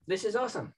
This is awesome.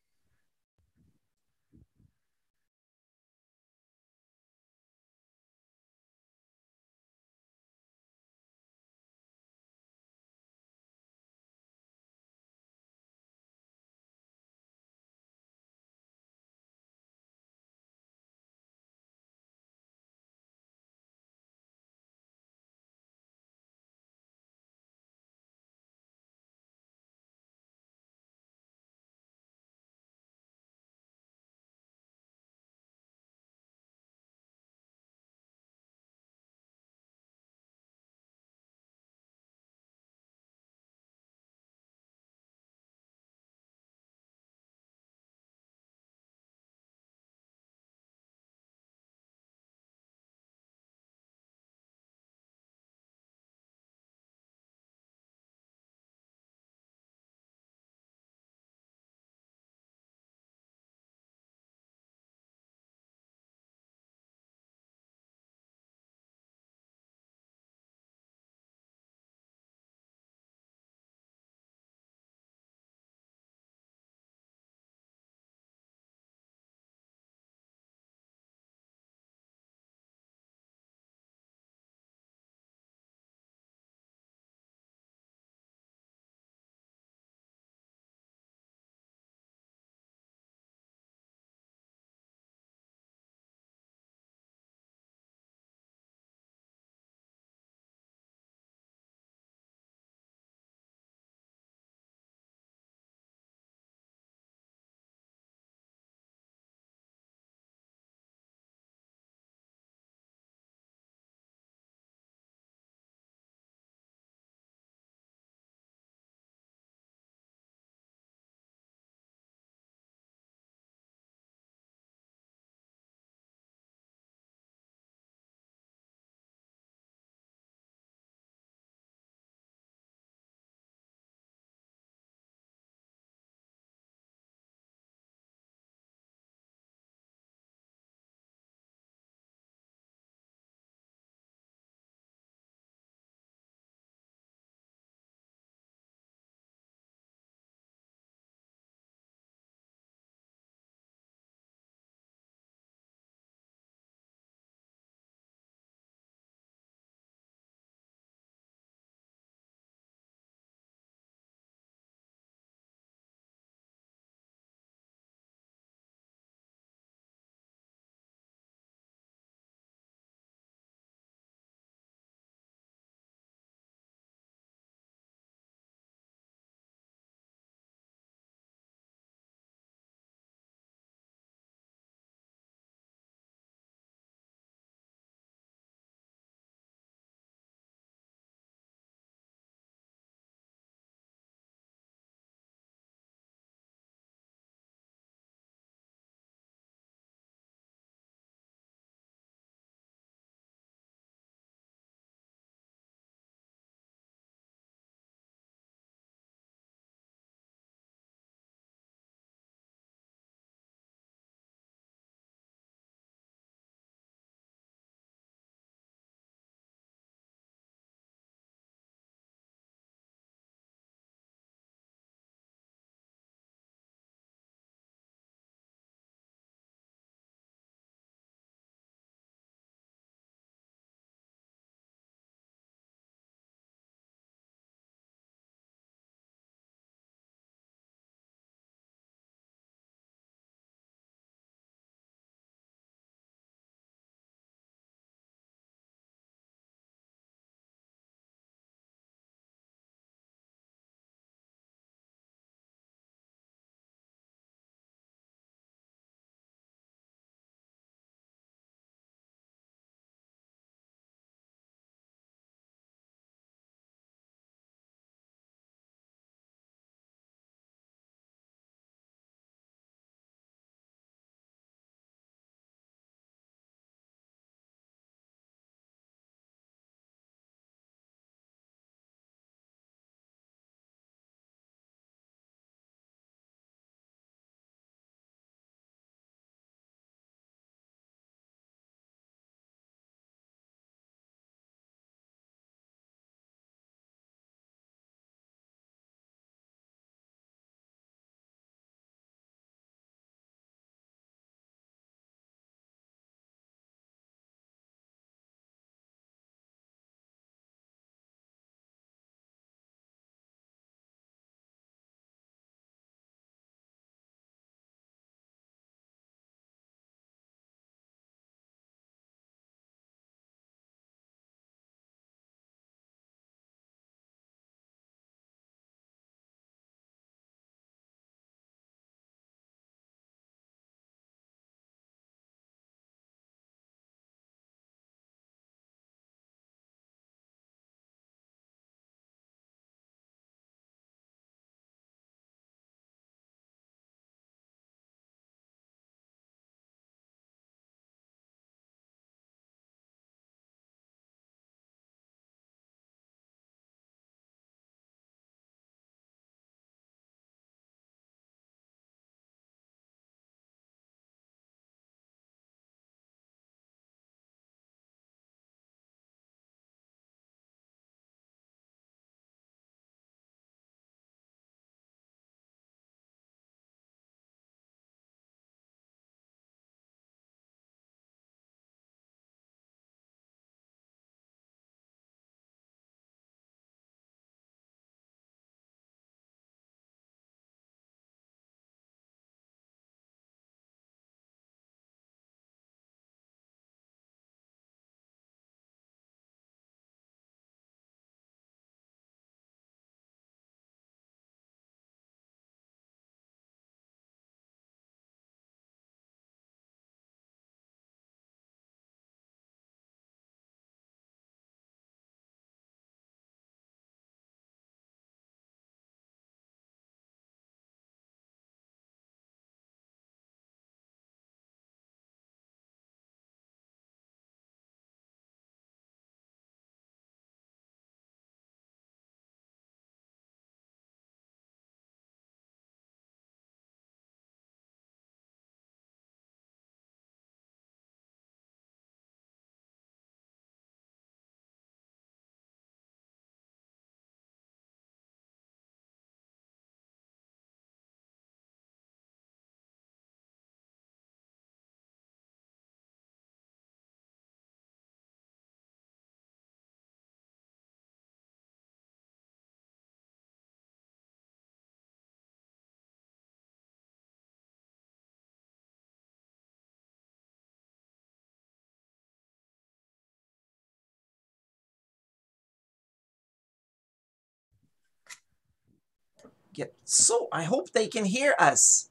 So I hope they can hear us.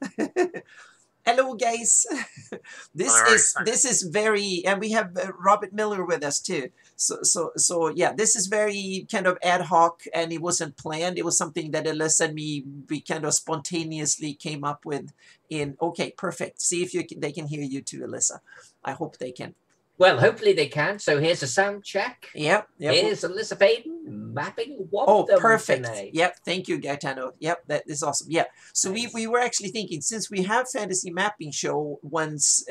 Hello, guys. This is very, and we have Robert Miller with us too. So yeah, this is very kind of ad hoc, and it wasn't planned. It was something that Alyssa and me, we kind of spontaneously came up with. Okay, perfect. See if they can hear you too, Alyssa. I hope they can. Well, hopefully they can. So here's a sound check. Yep. Here's Alyssa Faden mapping perfect. tonight. Yep. Thank you, Gaetano. Yep, that is awesome. Yeah. So nice. we were actually thinking, since we have fantasy mapping show once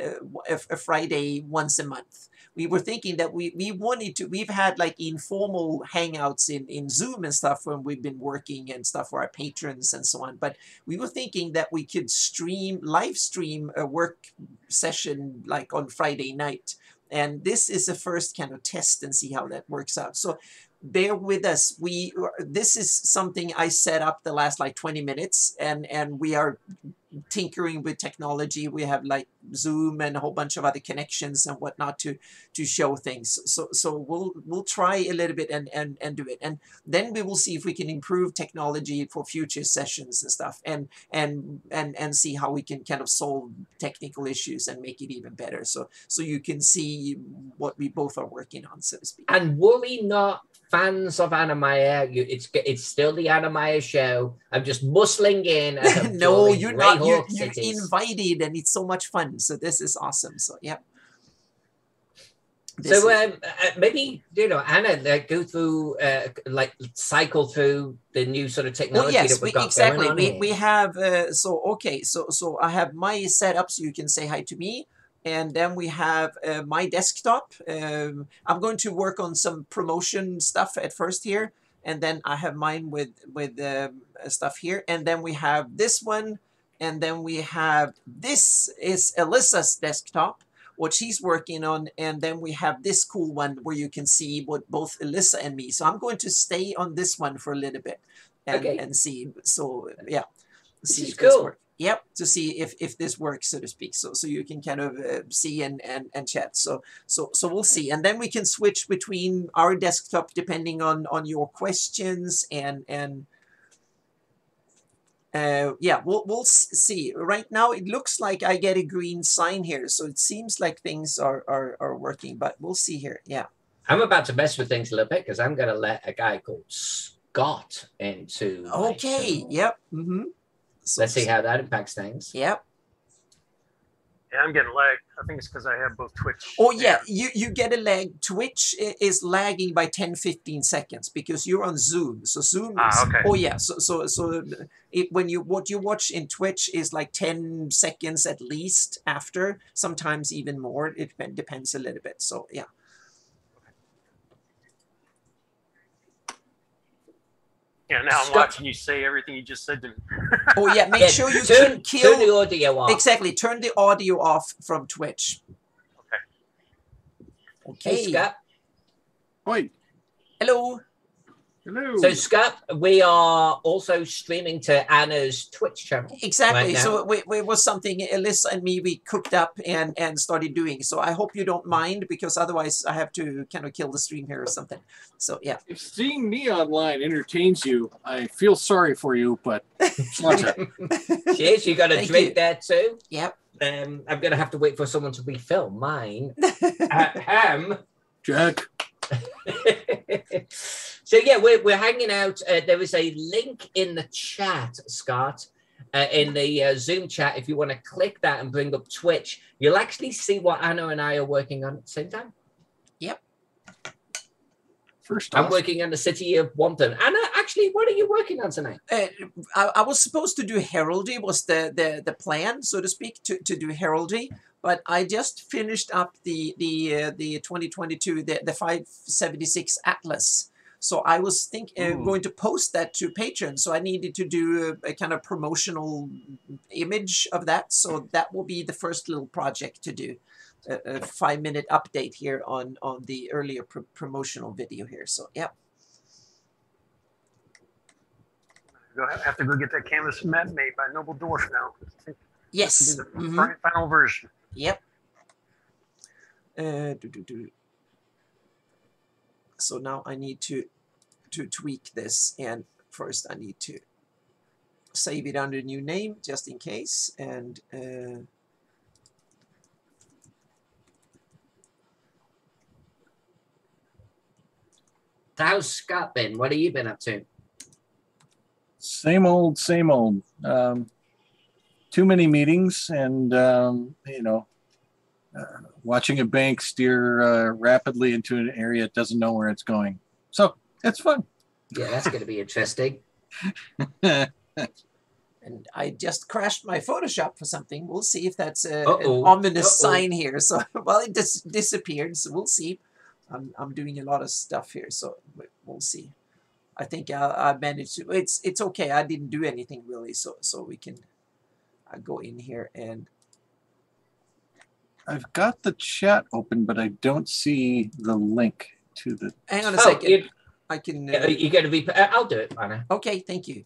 a Friday once a month, we were thinking that we wanted to. We've had like informal hangouts in Zoom and stuff when we've been working and stuff for our patrons and so on. But we were thinking that we could live stream a work session like on Friday night. And this is the first kind of test and see how that works out. So bear with us. This is something I set up the last like 20 minutes, and we are tinkering with technology. We have like Zoom and a whole bunch of other connections and whatnot to show things. So we'll try a little bit and do it, and then we will see if we can improve technology for future sessions and stuff, and see how we can kind of solve technical issues and make it even better. So you can see what we both are working on, so to speak. And worry not, fans of Anna Meyer, it's still the Anna Meyer show. I'm just bustling in. No, you're not. You're invited, and it's so much fun. So this is awesome. So yeah. Maybe Anna, go through cycle through the new sort of technology that we've got going on. We have so I have my setup, so you can say hi to me. And then we have my desktop. I'm going to work on some promotion stuff at first here. And then I have mine with stuff here. And then we have this one. And then we have, this is Alyssa's desktop, what she's working on. And then we have this cool one where you can see what both Alyssa and me. So I'm going to stay on this one for a little bit and see. So yeah, this is cool. Yep, to see if this works, so to speak. So you can kind of see and chat. So we'll see, and then we can switch between our desktop depending on your questions and yeah, we'll see. Right now it looks like I get a green sign here, so it seems like things are working, but we'll see here. Yeah, I'm about to mess with things a little bit because I'm going to let a guy called Scott into. Okay. Yep. Mm-hmm. So let's see how that impacts things. Yep. Yeah, I'm getting lag. I think it's because I have both Twitch. Oh, yeah. You get a lag. Twitch is lagging by 10-15 seconds because you're on Zoom. So Zoom is... okay. Oh, yeah. So what you watch in Twitch is like 10 seconds at least after, sometimes even more. It depends a little bit. So, yeah. Yeah, now I'm watching you say everything you just said to me. Oh, yeah, make sure you turn the audio off. Exactly, turn the audio off from Twitch. Okay. Hey, Scott. Hi. Hello. Hello. So, Scott, we are also streaming to Anna's Twitch channel. Exactly. Right, so it was something Alyssa and me, we cooked up and started doing. So I hope you don't mind, because otherwise I have to kind of kill the stream here or something. So, yeah. If seeing me online entertains you, I feel sorry for you, but watch it. Cheers, you got a drink there too? Yep. I'm going to have to wait for someone to refilm mine. Jack. So yeah, we're hanging out. There is a link in the chat, Scott, in the Zoom chat. If you want to click that and bring up Twitch, you'll actually see what Anna and I are working on at the same time. Yep. First, I'm working on the city of Wanton. Anna, actually, what are you working on tonight? I was supposed to do heraldry. Was the plan, so to speak, to do heraldry. But I just finished up the 2022 the 576 Atlas. So I was going to post that to patrons. So I needed to do a kind of promotional image of that. So that will be the first little project to do. A 5-minute update here on the earlier promotional video here. So yeah. I have to go get that canvas map made by Noble Dwarf now. Yes. The final version. Yep. So now I need to tweak this, and first I need to save it under new name just in case. And how's Scott been? What have you been up to? Same old, same old. Too many meetings, and watching a bank steer rapidly into an area it doesn't know where it's going. So it's fun. Yeah, that's going to be interesting. and I just crashed my Photoshop for something. We'll see if that's an Uh-oh. ominous Uh-oh. sign here. So, well, it just disappeared. So we'll see. I'm doing a lot of stuff here, so we'll see. I think I managed to. It's okay. I didn't do anything really, so we can go in here and. I've got the chat open, but I don't see the link to the. Hang on a second. I can. You're going to be. I'll do it, Anna. Okay, thank you.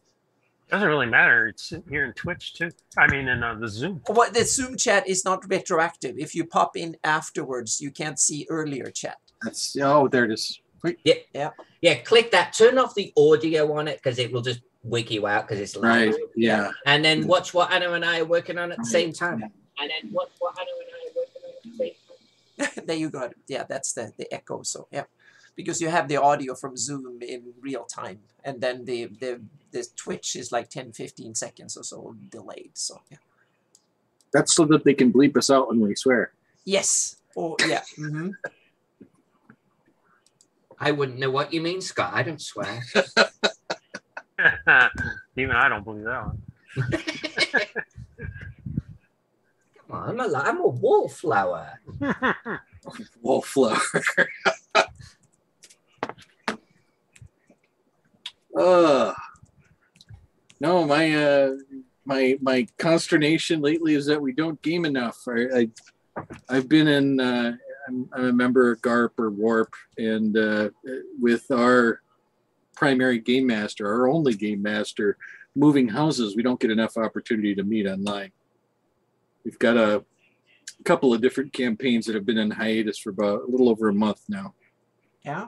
Doesn't really matter. It's here in Twitch too. I mean, in the Zoom. What the Zoom chat is not retroactive. If you pop in afterwards, you can't see earlier chat. That's there it is. Wait. Yeah. Click that. Turn off the audio on it because it will just wake you out because it's loud. Right. Yeah. And then watch what Anna and I are working on at the same time. And then watch what Anna and I are working on at the same time. There you go. Yeah, that's the echo. So yeah, because you have the audio from Zoom in real time, and then the Twitch is like 10-15 seconds or so delayed. So yeah. That's so that they can bleep us out when we swear. Yes. Oh yeah. Mm-hmm. I wouldn't know what you mean, Scott. I don't swear. Even I don't believe that one. Come on, I'm a wallflower. Wallflower. No, my consternation lately is that we don't game enough. I've been in. I'm a member of GARP or WARP, and with our primary game master, our only game master, moving houses, we don't get enough opportunity to meet online. We've got a couple of different campaigns that have been in hiatus for about a little over a month now. Yeah.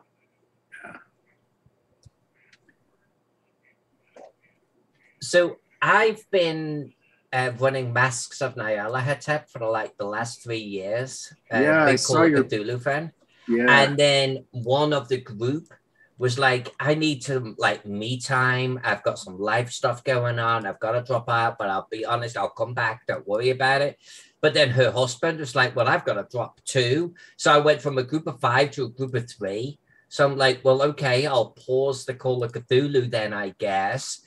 So I've been running Masks of Nyarlathotep for like the last 3 years. I saw your Cthulhu fan. Yeah. And then one of the group was like, I need to like me time. I've got some life stuff going on. I've got to drop out, but I'll be honest, I'll come back. Don't worry about it. But then her husband was like, well, I've got to drop too. So I went from a group of 5 to a group of 3. So I'm like, well, okay, I'll pause the Call of Cthulhu then, I guess.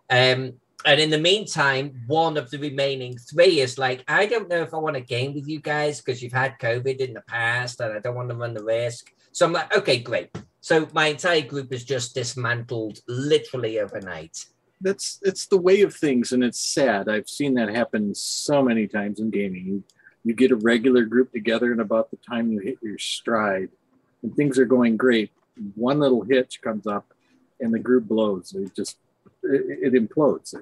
And in the meantime, one of the remaining 3 is like, I don't know if I want to game with you guys because you've had COVID in the past and I don't want to run the risk. So I'm like, okay, great. So my entire group is just dismantled literally overnight. It's the way of things, and it's sad. I've seen that happen so many times in gaming. You get a regular group together, and about the time you hit your stride, and things are going great, one little hitch comes up, and the group blows. It implodes.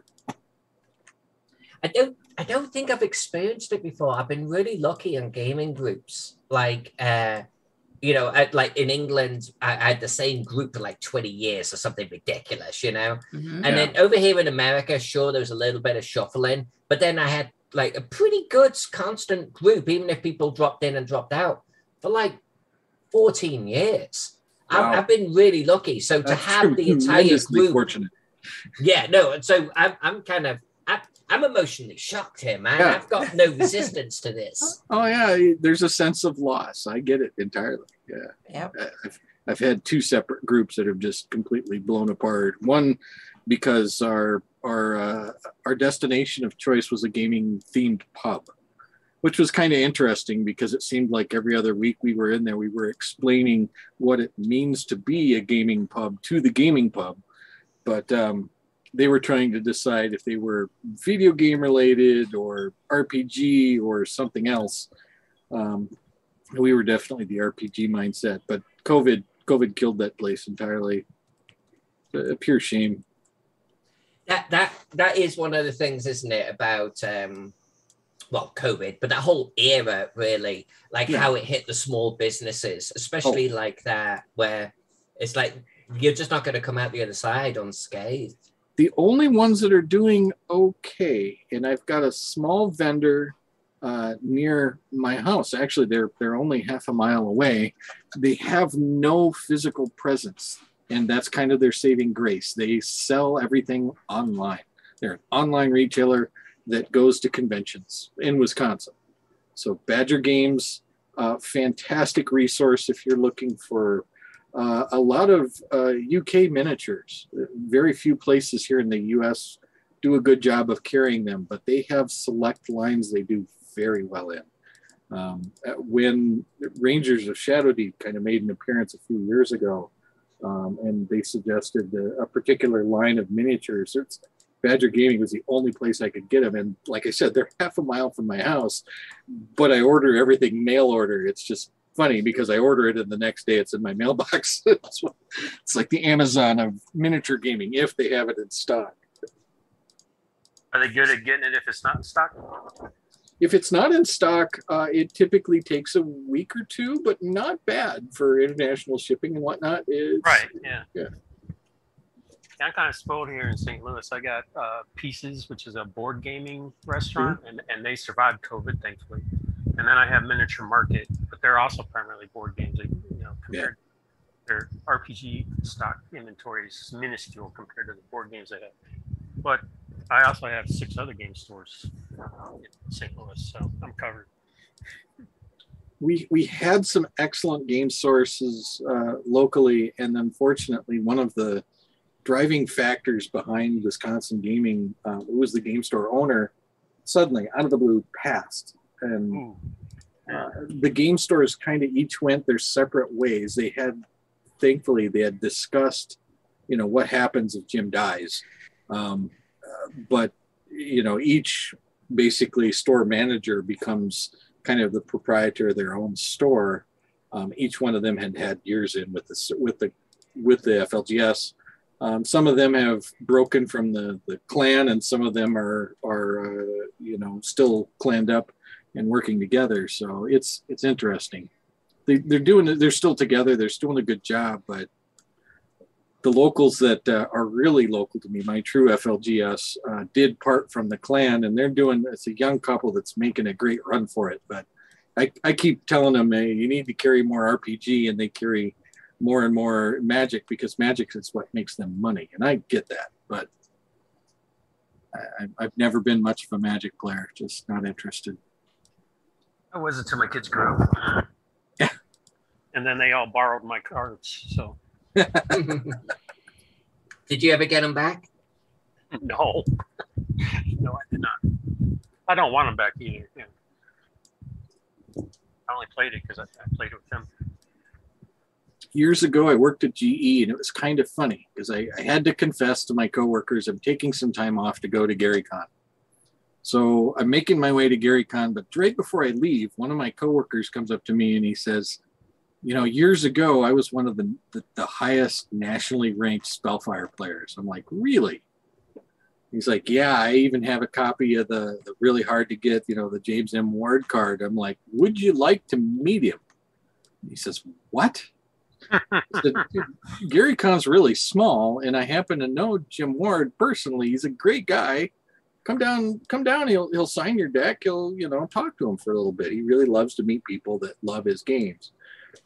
I don't think I've experienced it before. I've been really lucky on gaming groups. Like, like in England, I had the same group for like 20 years or something ridiculous, Mm-hmm. And then over here in America, sure, there was a little bit of shuffling, but then I had like a pretty good constant group, even if people dropped in and dropped out for like 14 years. Wow. I've been really lucky. So to have the entire group, fortunate. Yeah, no. So I'm emotionally shocked here, man. Yeah. I've got no resistance to this. Oh yeah, there's a sense of loss. I get it entirely. Yeah. Yep. I've had 2 separate groups that have just completely blown apart. One because our destination of choice was a gaming themed pub, which was kind of interesting because it seemed like every other week we were in there, we were explaining what it means to be a gaming pub to the gaming pub. But they were trying to decide if they were video game related or RPG or something else. We were definitely the RPG mindset, but COVID killed that place entirely. A pure shame. That is one of the things, isn't it, about COVID, but that whole era really, like how it hit the small businesses, especially like that, where it's like you're just not going to come out the other side unscathed. The only ones that are doing okay, and I've got a small vendor near my house. Actually, they're only half a mile away. They have no physical presence, and that's kind of their saving grace. They sell everything online. They're an online retailer that goes to conventions in Wisconsin. So Badger Games, fantastic resource if you're looking for a lot of UK miniatures. Very few places here in the US do a good job of carrying them, but they have select lines they do very well in. When Rangers of Shadow Deep kind of made an appearance a few years ago, and they suggested a particular line of miniatures, Badger Gaming was the only place I could get them. And like I said, they're half a mile from my house, but I order everything mail order. It's just funny because I order it and the next day it's in my mailbox. It's like the Amazon of miniature gaming if they have it in stock. Are they good at getting it if it's not in stock? If it's not in stock, it typically takes a week or two, but not bad for international shipping and whatnot. Right, yeah. Yeah. I'm kind of spoiled here in St. Louis. I got Pieces, which is a board gaming restaurant, and they survived COVID, thankfully. And then I have Miniature Market, but they're also primarily board games. Compared their RPG stock inventory is minuscule compared to the board games they have. But I also have 6 other game stores in St. Louis, so I'm covered. We had some excellent game sources locally, and unfortunately, one of the driving factors behind Wisconsin gaming, who was the game store owner, suddenly out of the blue passed. And the game stores kind of each went their separate ways. Thankfully, they had discussed, what happens if Jim dies. But, each basically store manager becomes kind of the proprietor of their own store. Each one of them had years in with the FLGS. Some of them have broken from the clan, and some of them are still claned up and working together. So it's interesting. They're still together. They're still doing a good job, but the locals that are really local to me, my true FLGS, did part from the clan, and it's a young couple that's making a great run for it. But I keep telling them, hey, you need to carry more RPG, and they carry more and more Magic because Magic is what makes them money. And I get that, but I've never been much of a Magic player, just not interested. I was until my kids grew up. Yeah. And then they all borrowed my cards, so. Did you ever get them back? No. No, I did not. I don't want them back either. Yeah. I only played it because I played it with them. Years ago, I worked at GE, and it was kind of funny because I had to confess to my coworkers I'm taking some time off to go to GaryCon. So I'm making my way to GaryCon, but right before I leave, one of my coworkers comes up to me and he says, years ago, I was one of the highest nationally ranked Spellfire players. I'm like, really? He's like, yeah, I even have a copy of the really hard to get, the James M. Ward card. I'm like, would you like to meet him? He says, what? GaryCon's really small, and I happen to know Jim Ward personally. He's a great guy. Come down. He'll sign your deck. He'll talk to him for a little bit. He really loves to meet people that love his games.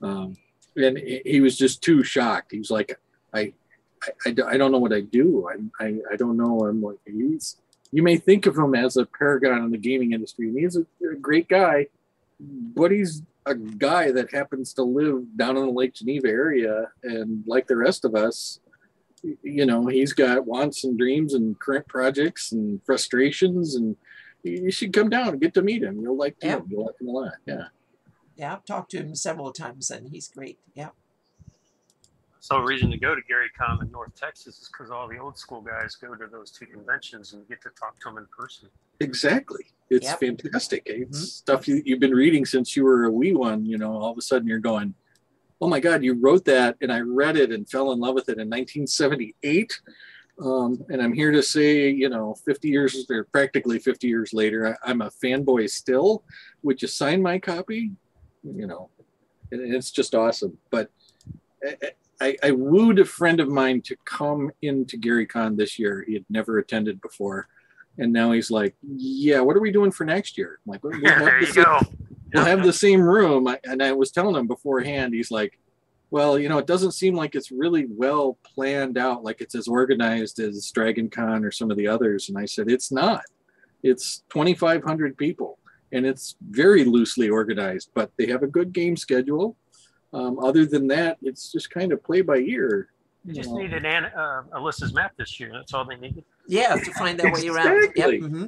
And he was just too shocked. He was like, I don't know what I do. I don't know. I'm like, you may think of him as a paragon in the gaming industry, and he's a great guy, but he's a guy that happens to live down in the Lake Geneva area, and like the rest of us, he's got wants and dreams and current projects and frustrations, and you should come down and get to meet him. You'll like him. You'll like him a lot. Yeah. Yeah, I've talked to him several times, and he's great. Yeah. So a reason to go to GaryCon in North Texas is because all the old school guys go to those 2 conventions and get to talk to them in person. Exactly. It's fantastic. It's stuff you've been reading since you were a wee one. All of a sudden you're going, oh my God, you wrote that, and I read it and fell in love with it in 1978. And I'm here to say, 50 years, or practically 50 years later, I'm a fanboy still. Would you sign my copy? And it's just awesome. But I wooed a friend of mine to come into GaryCon this year. He had never attended before. And now he's like, yeah, what are we doing for next year? I'm like, There you go. we'll have the same room. And I was telling him beforehand, he's like, well, it doesn't seem like it's really well planned out, like it's as organized as Dragon Con or some of the others. And I said, it's not. It's 2,500 people, and it's very loosely organized, but they have a good game schedule. Other than that, it's just kind of play by ear. You just needed Alyssa's map this year. That's all they needed. Yeah, to find their way around. Yep. Mm-hmm.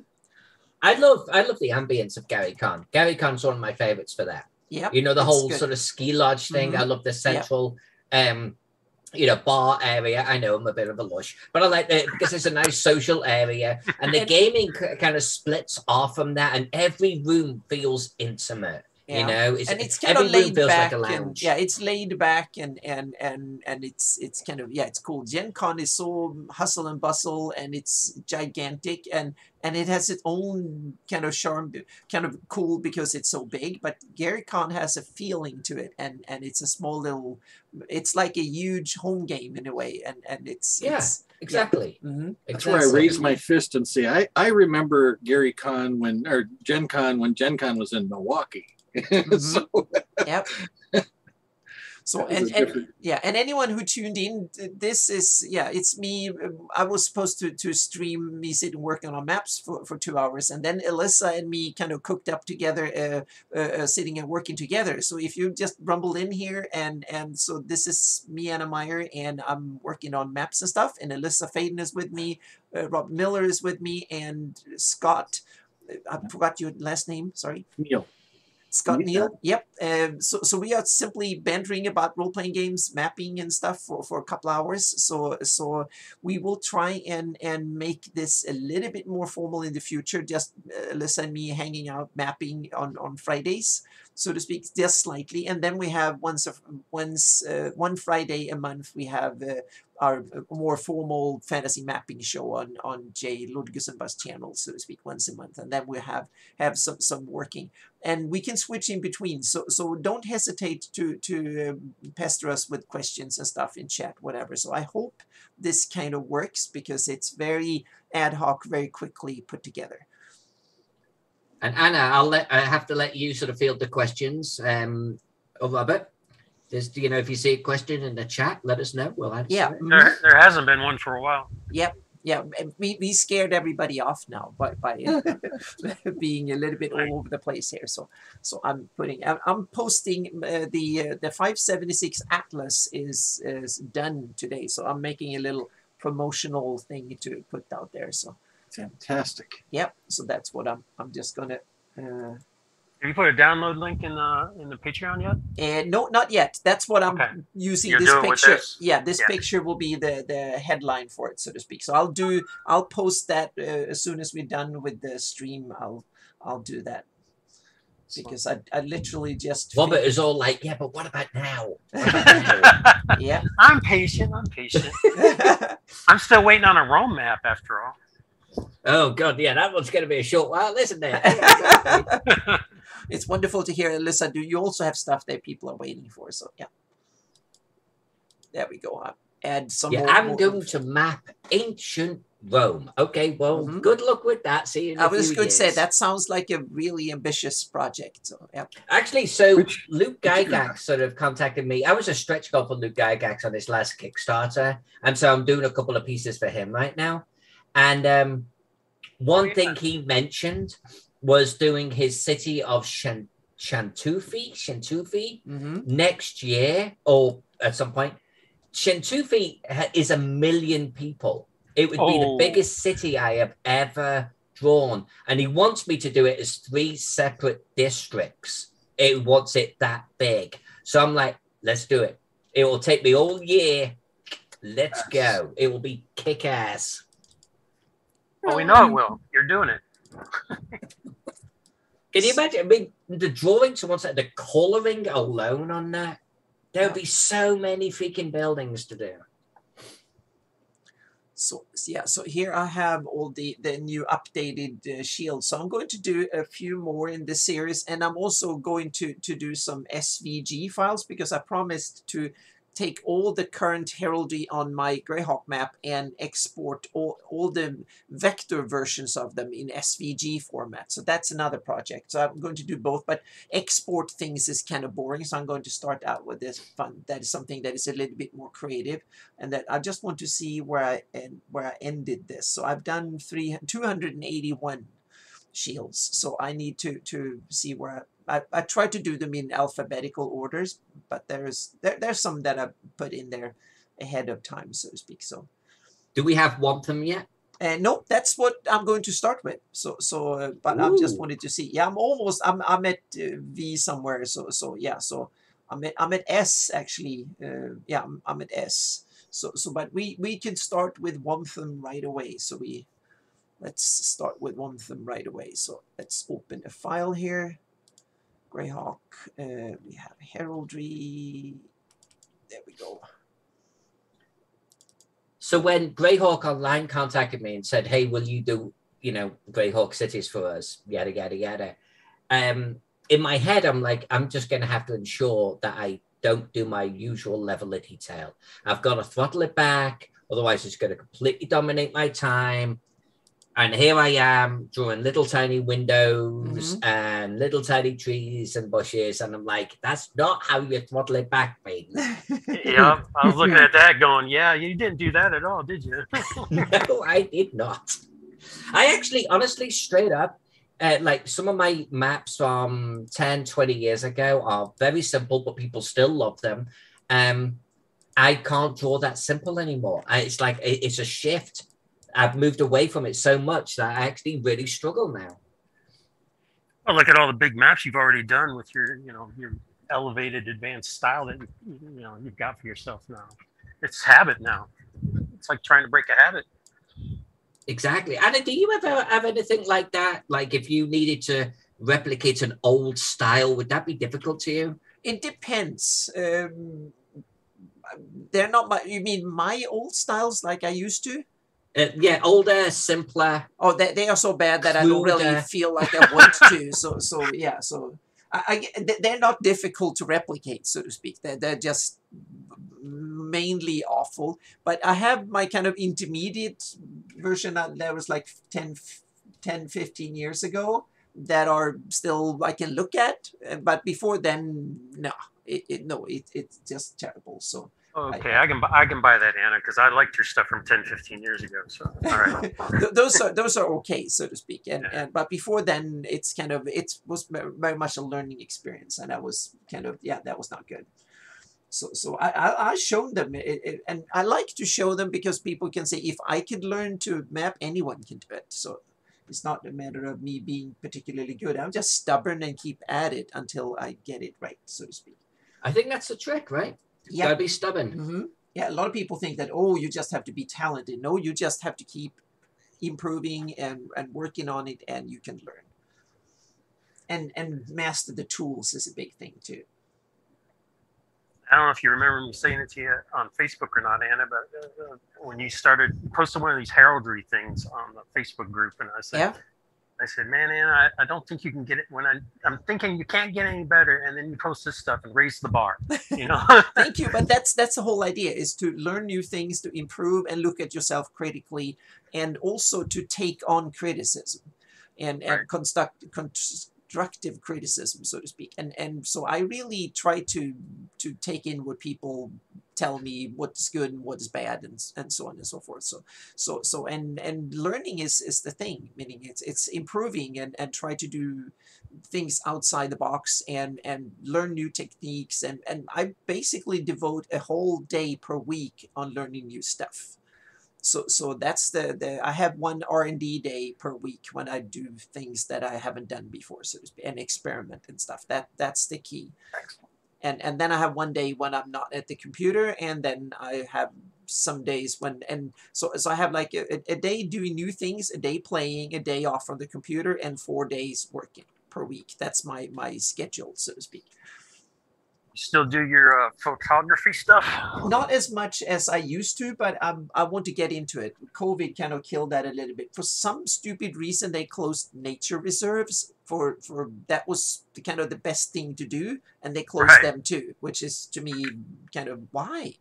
I love the ambience of GaryCon. GaryCon's one of my favorites for that. Yep, the whole sort of ski lodge thing. Mm-hmm. I love the central, bar area. I know I'm a bit of a lush, but I like it because it's a nice social area, and the gaming kind of splits off from that, and every room feels intimate. Yeah. It's kind of laid back, and it's laid back, and it's kind of it's cool. Gen Con is so hustle and bustle, and it's gigantic, and it has its own kind of charm, kind of cool because it's so big. But GaryCon has a feeling to it, and it's a small little, it's like a huge home game in a way, and it's exactly. Yeah. Mm-hmm. That's where I raise my fist and say, I remember GaryCon Gen Con when Gen Con was in Milwaukee. Mm-hmm. So and anyone who tuned in, this is it's me. I was supposed to stream me sitting working on maps for 2 hours, and then Alyssa and me kind of cooked up together, sitting and working together. So if you just rumbled in here, and so this is me, Anna Meyer, and I'm working on maps and stuff, and Alyssa Faden is with me, Rob Miller is with me, and Scott. I forgot your last name. Sorry. Neil. Scott Neal, yep. So we are simply bantering about role-playing games, mapping and stuff for a couple hours. So we will try and make this a little bit more formal in the future. Just Alyssa and me hanging out, mapping on Fridays, so to speak, just slightly. And then we have one Friday a month we have our more formal fantasy mapping show on Jay Ludgersenbach's channel, so to speak, once a month. And then we have some working. And we can switch in between, so don't hesitate to pester us with questions and stuff in chat, whatever. So I hope this kind of works because it's very ad hoc, very quickly put together. And Anna, I have to let you sort of field the questions of Robert. Just, if you see a question in the chat, let us know. We'll answer it. There hasn't been one for a while. Yep. Yeah, we scared everybody off now by being a little bit all over the place here. So I'm posting the 576 Atlas is done today. So I'm making a little promotional thing to put out there. So fantastic. Yep. So that's what I'm just gonna. Have you put a download link in the Patreon yet? No, not yet. That's what I'm using. You're this doing picture. with this? Yeah, this picture will be the headline for it, so to speak. So I'll post that as soon as we're done with the stream. I'll do that because I literally just. Robert is all like, yeah, but what about now? Yeah. I'm patient. I'm still waiting on a Rome map after all. Oh God, yeah, that one's going to be a short while, isn't it? It's wonderful to hear, Alyssa. Do you also have stuff that people are waiting for? So yeah, there we go. I'll add some. Yeah, I'm going to map ancient Rome. Okay, well, good luck with that. See you in a few I was going to say years. that sounds like a really ambitious project. So yeah. Actually, Luke Gygax sort of contacted me. I was a stretch goal for Luke Gygax on his last Kickstarter, and so I'm doing a couple of pieces for him right now. And one thing he mentioned was doing his city of Shantufi next year or at some point. Shantufi is 1 million people. It would be the biggest city I have ever drawn. And he wants me to do it as 3 separate districts. It wants it that big. So I'm like, let's do it. It will take me all year. Let's go. It will be kick-ass. Well, we know it will. You're doing it. Can you imagine? I mean, the drawing, someone's like the coloring alone on that. There would be so many freaking buildings to do. So yeah, so here I have all the new updated shields. So I'm going to do a few more in this series, and I'm also going to do some SVG files because I promised to take all the current heraldry on my Greyhawk map and export all the vector versions of them in SVG format. So that's another project. So I'm going to do both, but export things is kind of boring. So I'm going to start out with this fun. That is something that is a little bit more creative, and that I just want to see where I ended this. So I've done 281 shields. So I need to see where I try to do them in alphabetical orders, but there's some that I put in there ahead of time, so to speak. So, do we have one of them yet? No, that's what I'm going to start with. But I just wanted to see. Yeah, I'm at V somewhere. So yeah. So I'm at S actually. Yeah, I'm at S. But we can start with one of them right away. Let's start with one of them right away. So let's open a file here. Greyhawk, we have heraldry. There we go. So when Greyhawk Online contacted me and said, "Hey, will you do, Greyhawk cities for us?" Yada yada yada. In my head, I'm like, I'm just going to have to ensure that I don't do my usual level of detail. I've got to throttle it back, otherwise it's going to completely dominate my time. And here I am drawing little tiny windows and little tiny trees and bushes. And I'm like, that's not how you throttle it back, mate. Yeah, I was looking at that going, yeah, you didn't do that at all, did you? No, I did not. I actually, honestly, straight up, like some of my maps from 10, 20 years ago are very simple, but people still love them. I can't draw that simple anymore. It's like, it's a shift. I've moved away from it so much that I actually really struggle now. Well, look at all the big maps you've already done with your elevated advanced style that you've got for yourself now. It's habit now. It's like trying to break a habit. Exactly. Anna, do you ever have anything like that? Like if you needed to replicate an old style, would that be difficult to you? It depends. They're not my. You mean my old styles like I used to? Yeah, older, simpler. Oh, they are so bad that I don't really feel like I want to. So yeah. So they're not difficult to replicate, so to speak. They're just mainly awful. But I have my kind of intermediate version that was like 10, 15 years ago that are still I can look at. But before then, no, it's just terrible. So. Okay, I can buy that, Anna, because I liked your stuff from 10, 15 years ago. So all right. those are okay, so to speak. But before then, it was very much a learning experience, and I was that was not good. So I showed them and I like to show them because people can say if I could learn to map, anyone can do it. So it's not a matter of me being particularly good. I'm just stubborn and keep at it until I get it right, so to speak. I think that's the trick, right? Yeah. Gotta be stubborn. Mm-hmm. Yeah, a lot of people think that, you just have to be talented. No, you just have to keep improving and working on it, and you can learn. And master the tools is a big thing too. I don't know if you remember me saying it to you on Facebook or not, Anna, but when you started posting one of these heraldry things on the Facebook group, and I said, man, Anna, I don't think you can get it when I'm thinking you can't get any better. And then you post this stuff and raise the bar, Thank you. But that's the whole idea, is to learn new things, to improve and look at yourself critically, and also to take on criticism and constructive criticism, so to speak. And so I really try to take in what people tell me, what's good and what is bad, and so on and so forth. So and learning is the thing, meaning it's improving and try to do things outside the box and learn new techniques, and I basically devote a whole day per week on learning new stuff. So that's the I have one R&D day per week when I do things that I haven't done before, so to speak, and experiment and stuff. That's the key. Excellent. And then I have one day when I'm not at the computer, and then I have some days so I have like a day doing new things, a day playing, a day off from the computer, and 4 days working per week. That's my schedule, so to speak. You still do your photography stuff? Not as much as I used to, but I want to get into it. COVID kind of killed that a little bit. For some stupid reason, they closed nature reserves for that was kind of the best thing to do, and they closed them too, which is to me kind of why.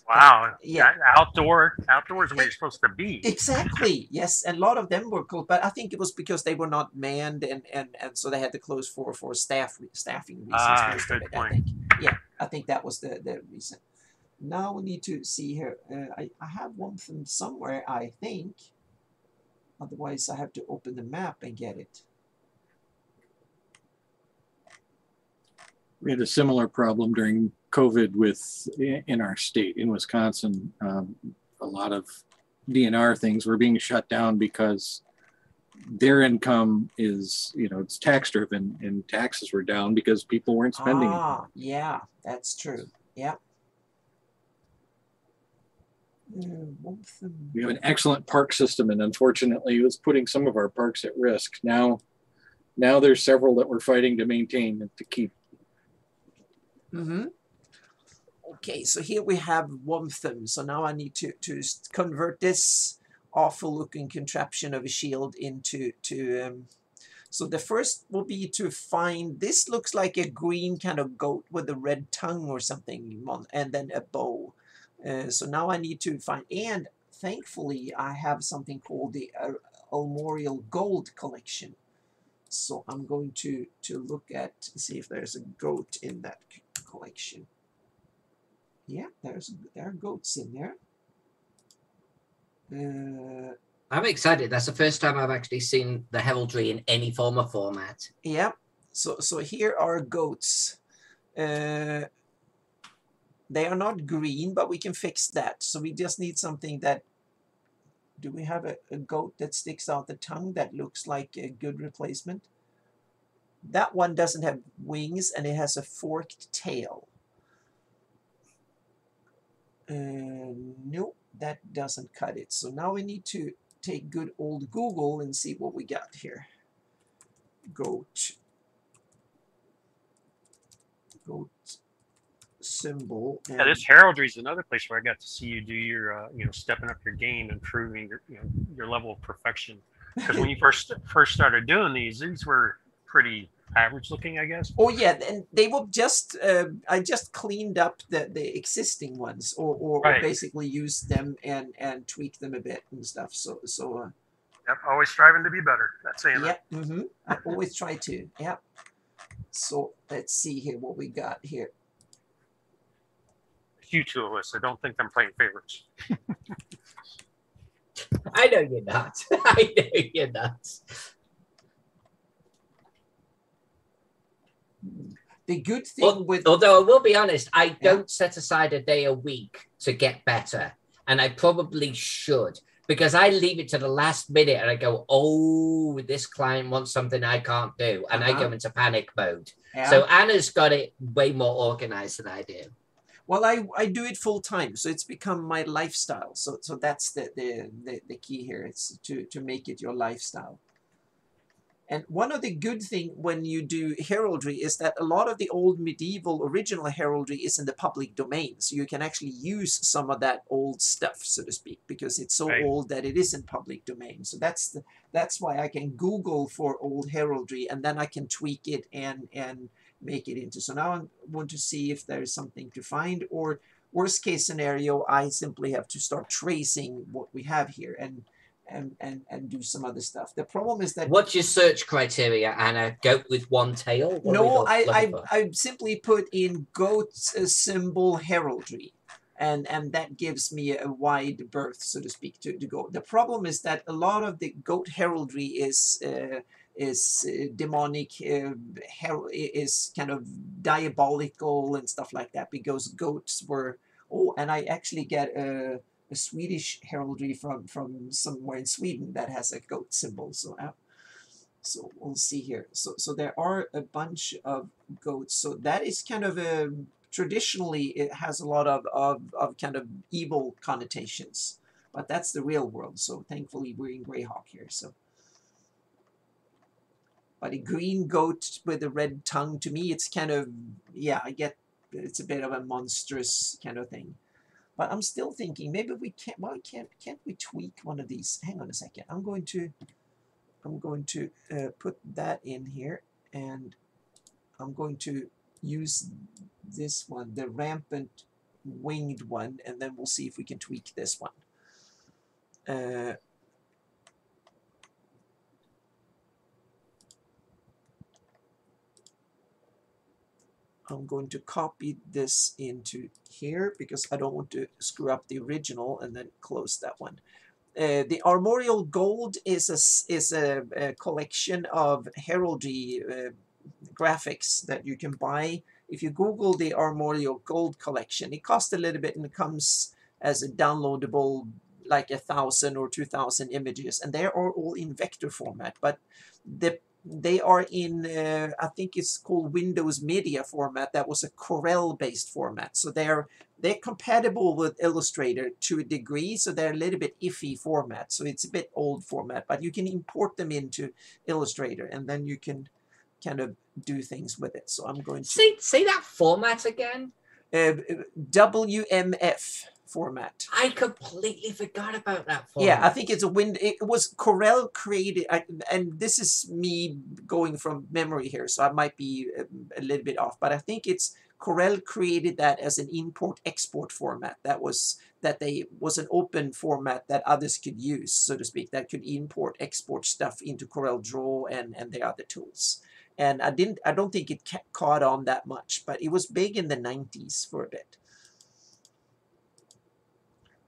Wow. Yeah. Outdoors where you're supposed to be. Exactly. Yes, and a lot of them were cool, but I think it was because they were not manned, and so they had to close for staffing reasons. Most of it, I think. Yeah, I think that was the reason. Now we need to see here. I have one from somewhere, I think. Otherwise, I have to open the map and get it. We had a similar problem during COVID in our state, in Wisconsin. A lot of DNR things were being shut down because their income is, it's tax driven, and taxes were down because people weren't spending it. Yeah, that's true. Yeah. We have an excellent park system, and unfortunately it was putting some of our parks at risk. Now there's several that we're fighting to maintain and to keep. Okay, so here we have Womtham. So now I need to convert this awful looking contraption of a shield into so the first will be to find, this looks like a green kind of goat with a red tongue or something, and then a bow. So now I need to find, and thankfully I have something called the Armorial Gold Collection. So I'm going to look at, see if there's a goat in that collection. Yeah, there are goats in there. I'm excited. That's the first time I've actually seen the heraldry in any form of format. Yeah. So here are goats. They are not green, but we can fix that. So we just need something that. Do we have a goat that sticks out the tongue that looks like a good replacement? That one doesn't have wings, and it has a forked tail. Nope, that doesn't cut it. So now we need to take good old Google and see what we got here. Goat symbol. Yeah, this heraldry is another place where I got to see you do your, stepping up your game, improving your level of perfection. Because when you first started doing these were pretty average looking, I guess. Oh yeah, and they will just I just cleaned up the existing ones, or basically used them and tweaked them a bit and stuff. So yep, always striving to be better. That's saying that. I always try to. Yep. So let's see here what we got here. You two, Alyssa, don't think I'm playing favorites. I know you're not. I know you're not. The good thing although I will be honest, I don't set aside a day a week to get better, and I probably should, because I leave it to the last minute and I go, oh, this client wants something I can't do, and I go into panic mode. So Anna's got it way more organized than I do. Well, I do it full time, so it's become my lifestyle. So that's the key here. It's to make it your lifestyle. And one of the good thing when you do heraldry is that a lot of the old medieval original heraldry is in the public domain. So you can actually use some of that old stuff, so to speak, because it's so old that it is in public domain. So that's why I can Google for old heraldry, and then I can tweak it and make it into. So now I want to see if there is something to find, or worst case scenario, I simply have to start tracing what we have here and do some other stuff. The problem is that... What's your search criteria, Anna? Goat with one tail? No, I simply put in goat symbol heraldry, and that gives me a wide berth, so to speak, to go. The problem is that a lot of the goat heraldry is demonic, is kind of diabolical and stuff like that, because goats were... Oh, and I actually get a Swedish heraldry from somewhere in Sweden that has a goat symbol. So we'll see here. So there are a bunch of goats. So that is kind of traditionally it has a lot of kind of evil connotations, but that's the real world. So thankfully we're in Greyhawk here. So But a green goat with a red tongue, to me, it's kind of, yeah, I get it's a bit of a monstrous kind of thing. But I'm still thinking maybe we can't. Why can't we tweak one of these? Hang on a second. I'm going to put that in here, and I'm going to use this one, the rampant winged one, and then we'll see if we can tweak this one. I'm going to copy this into here because I don't want to screw up the original, and then close that one. The Armorial Gold is a collection of heraldry graphics that you can buy. If you Google the Armorial Gold collection, it costs a little bit, and it comes as a downloadable, like 1,000 or 2,000 images, and they are all in vector format. But they are in, I think it's called Windows Media format. That was a Corel-based format. So they're compatible with Illustrator to a degree, so they're a little bit iffy format. So it's a bit old format, but you can import them into Illustrator, and then you can kind of do things with it. So I'm going to... Say that format again? WMF format. I completely forgot about that format. Yeah, I think it's it was Corel created, and this is me going from memory here, so I might be a little bit off, but I think it's Corel created that as an import-export format. That was an open format that others could use, so to speak, that could import-export stuff into Corel Draw and the other tools. And I don't think it caught on that much, but it was big in the 90s for a bit.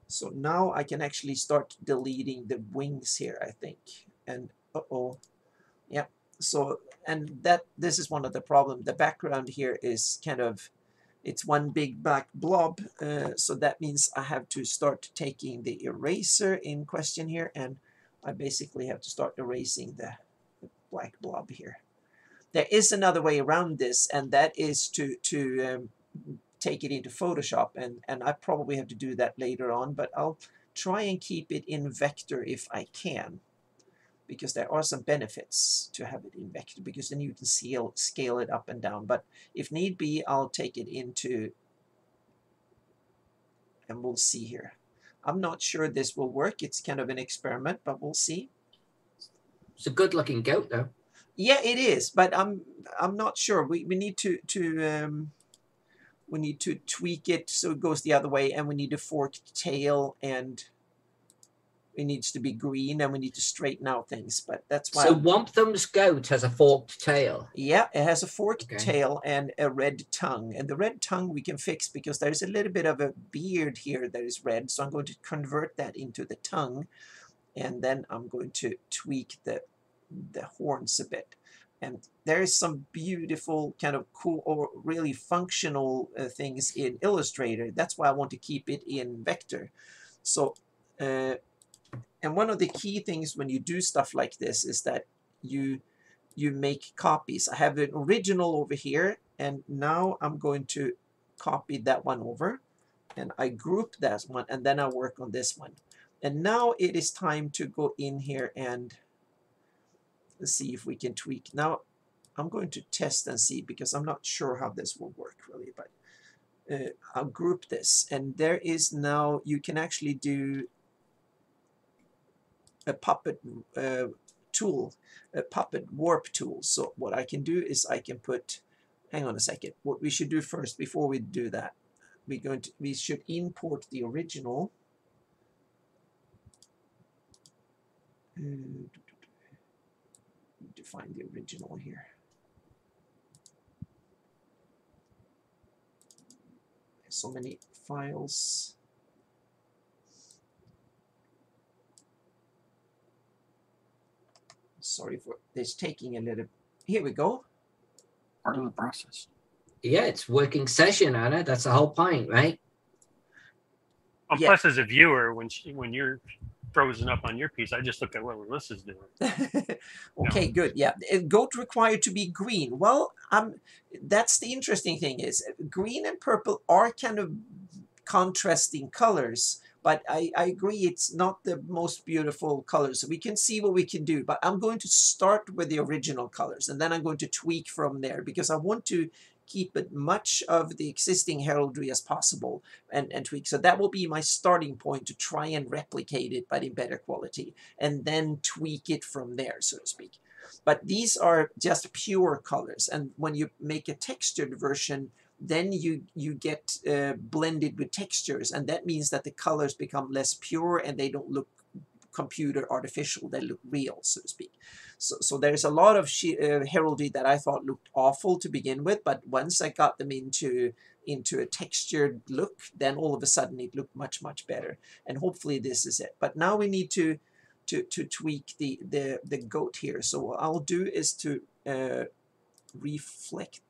So now I can actually start deleting the wings here, I think. And yeah. So, and this is one of the problems. The background here is kind of, it's one big black blob. So that means I have to start taking the eraser in question here, and I basically have to start erasing the black blob here. There is another way around this, and that is to take it into Photoshop, and I probably have to do that later on, but I'll try and keep it in vector if I can, because there are some benefits to have it in vector, because then you can scale it up and down. But if need be, I'll take it into, and we'll see here. I'm not sure this will work. It's kind of an experiment, but we'll see. It's a good looking goat though. Yeah, it is, but I'm not sure. We need to we need to tweak it so it goes the other way, and we need a forked tail, and it needs to be green, and we need to straighten out things. But that's why. So Womp Thumb's goat has a forked tail. Yeah, it has a forked tail and a red tongue, and the red tongue we can fix because there's a little bit of a beard here that is red. So I'm going to convert that into the tongue, and then I'm going to tweak the horns a bit. And there is some beautiful kind of cool or really functional things in Illustrator. That's why I want to keep it in vector. So, and one of the key things when you do stuff like this is that you make copies. I have an original over here, and now I'm going to copy that one over, and I group that one, and then I work on this one. And now it is time to go in here and let's see if we can tweak. Now, I'm going to test and see because I'm not sure how this will work really, but I'll group this. And there is now, you can actually do a puppet tool, a puppet warp tool. So what I can do is I can put, hang on a second, what we should do first before we do that, we should import the original. To find the original here. There's so many files. Sorry for this taking a little. Here we go. Part of the process. Yeah, it's working session, Anna. That's the whole point, right? Well, Yeah. Plus, as a viewer, when you're frozen up on your piece, I just look at what Alyssa's doing. Okay, good. Yeah, goat required to be green. Well, that's the interesting thing is green and purple are kind of contrasting colors, But I agree, it's not the most beautiful colors. So we can see what we can do, but I'm going to start with the original colors, and then I'm going to tweak from there, because I want to keep as much of the existing heraldry as possible and tweak. So that will be my starting point to try and replicate it, but in better quality, and then tweak it from there, so to speak. But these are just pure colors, and when you make a textured version, then you get blended with textures, and that means that the colors become less pure and they don't look computer artificial, they look real, so to speak. So there's a lot of heraldry that I thought looked awful to begin with, but once I got them into a textured look, then all of a sudden it looked much much better, and hopefully this is it. But now we need to tweak the goat here. So what I'll do is to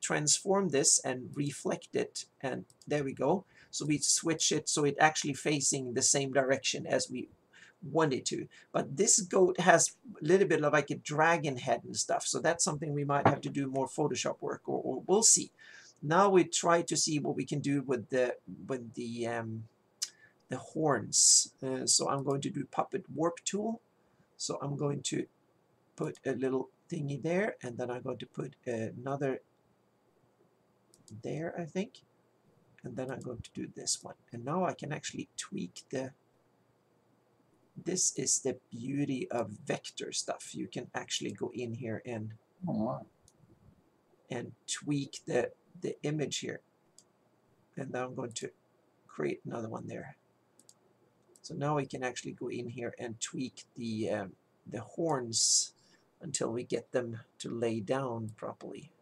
transform this and reflect it, and there we go. So we switch it so it actually facing the same direction as we want it to. But this goat has a little bit of like a dragon head and stuff, so that's something we might have to do more Photoshop work, or we'll see. Now we try to see what we can do with the horns. So I'm going to do puppet warp tool. So I'm going to put a little thingy there, and then I'm going to put another there, I think, and then I'm going to do this one. And now I can actually tweak this is the beauty of vector stuff. You can actually go in here and tweak the image here, and now I'm going to create another one there. So now we can actually go in here and tweak the horns until we get them to lay down properly.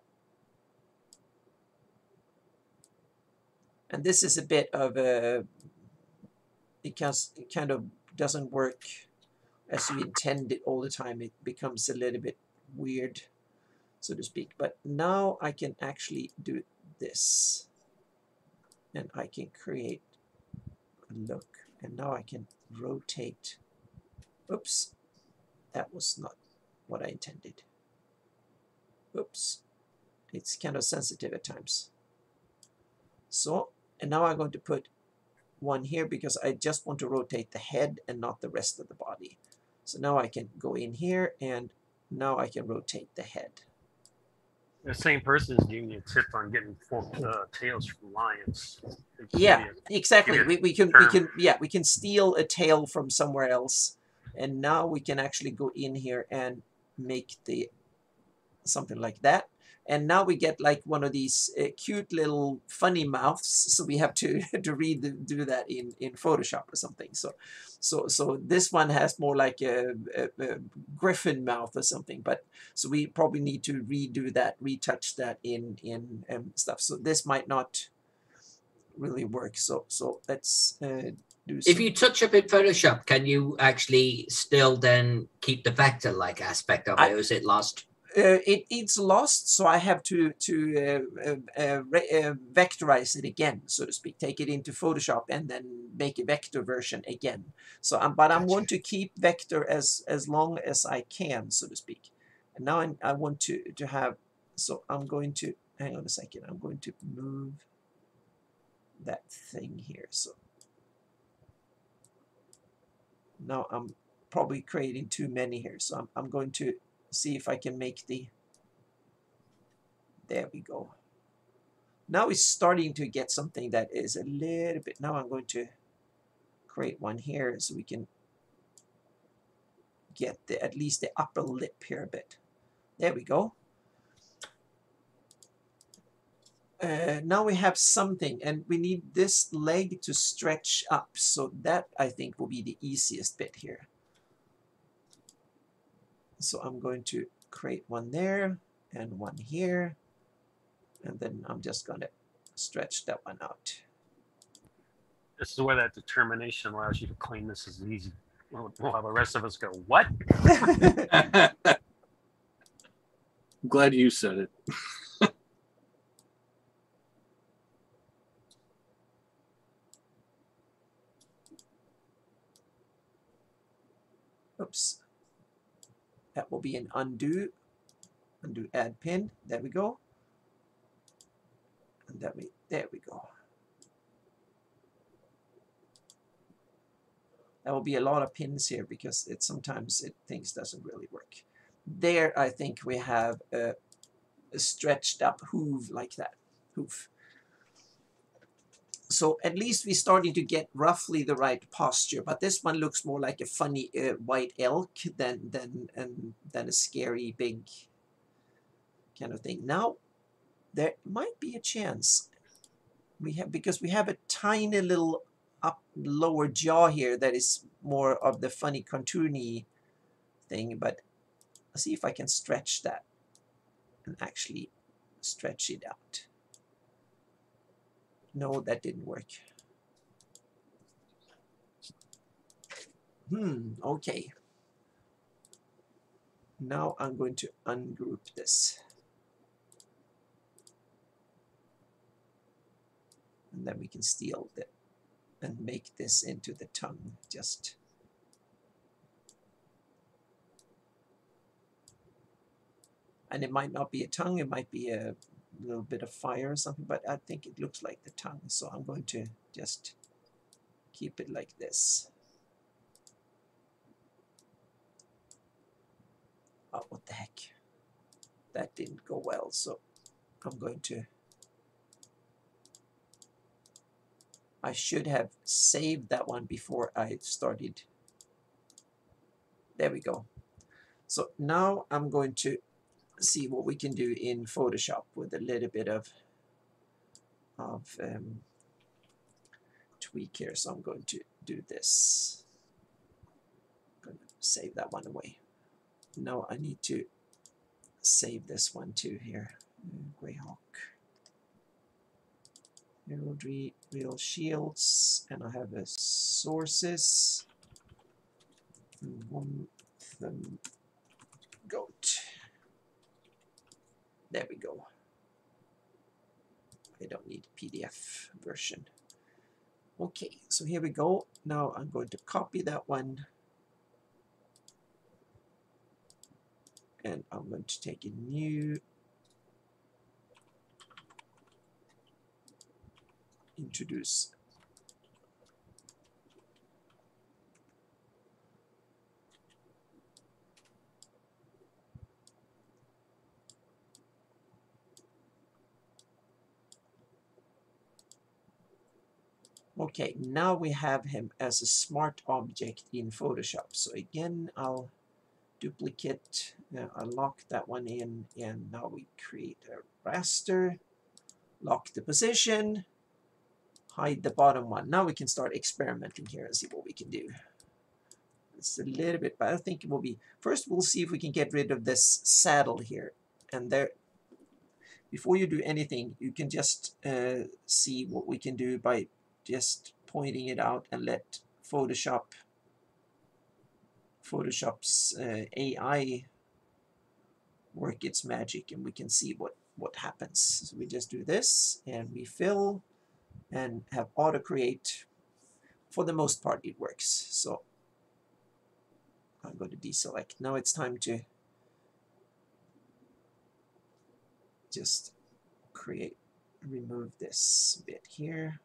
And this is a bit of a, because it kind of doesn't work as you intend it all the time. It becomes a little bit weird, so to speak. But now I can actually do this, and I can create a look, and now I can rotate. Oops, that was not what I intended. Oops, it's kind of sensitive at times. So, and now I'm going to put one here because I just want to rotate the head and not the rest of the body. So now I can go in here, and now I can rotate the head. The same person is giving you a tip on getting forked tails from lions. Yeah, exactly. We can steal a tail from somewhere else, and now we can actually go in here and make the something like that. And now we get like one of these cute little funny mouths. So we have to do that in Photoshop or something. So this one has more like a griffin mouth or something. But so we probably need to redo that, retouch that in stuff. So this might not really work. So let's do. If you touch up in Photoshop, can you actually still then keep the vector-like aspect of it, or is it lost? It's lost, so I have to vectorize it again, so to speak. Take it into Photoshop and then make a vector version again. So, but I want to keep vector as long as I can, so to speak. And now I want to have. So I'm going to hang on a second. I'm going to move that thing here. So now I'm probably creating too many here. So I'm going to see if I can make there we go. Now it's starting to get something that is a little bit, now I'm going to create one here so we can get at least the upper lip here a bit. There we go. Now we have something, and we need this leg to stretch up, so that I think will be the easiest bit here. So I'm going to create one there and one here, and then I'm just going to stretch that one out. This is where that determination allows you to claim this is easy, while the rest of us go, what? I'm glad you said it. Oops. That will be an undo add pin. There we go. And there we go. There will be a lot of pins here because sometimes things doesn't really work. There, I think we have a stretched up hoof like that. Hoof. So at least we're starting to get roughly the right posture, but this one looks more like a funny white elk than a scary big kind of thing. Now, there might be a chance because we have a tiny little lower jaw here that is more of the funny contour-y thing, but let's see if I can stretch that and actually stretch it out. No, that didn't work. Okay. Now I'm going to ungroup this. And then we can steal that and make this into the tongue. Just and it might not be a tongue, it might be a little bit of fire or something, but I think it looks like the tongue. So I'm going to just keep it like this. Oh, what the heck? That didn't go well, so I'm going to... I should have saved that one before I started. There we go. So now I'm going to see what we can do in Photoshop with a little bit of tweak here. So I'm going to do this. I'm going to save that one away. Now I need to save this one too here. Greyhawk. Heraldry, real shields, and I have a sources. One goat. There we go. I don't need PDF version. Okay, so here we go. Now I'm going to copy that one. And I'm going to take a new introduce. Okay, now we have him as a smart object in Photoshop. So again, I'll duplicate, I'll lock that one in, and now we create a raster, lock the position, hide the bottom one. Now we can start experimenting here and see what we can do. It's a little bit, but I think it will be, first we'll see if we can get rid of this saddle here. And there, before you do anything, you can just see what we can do by just pointing it out and let Photoshop's AI work its magic, and we can see what happens. So we just do this and we fill and have auto create. For the most part it works. So I'm going to deselect. Now it's time to just remove this bit here.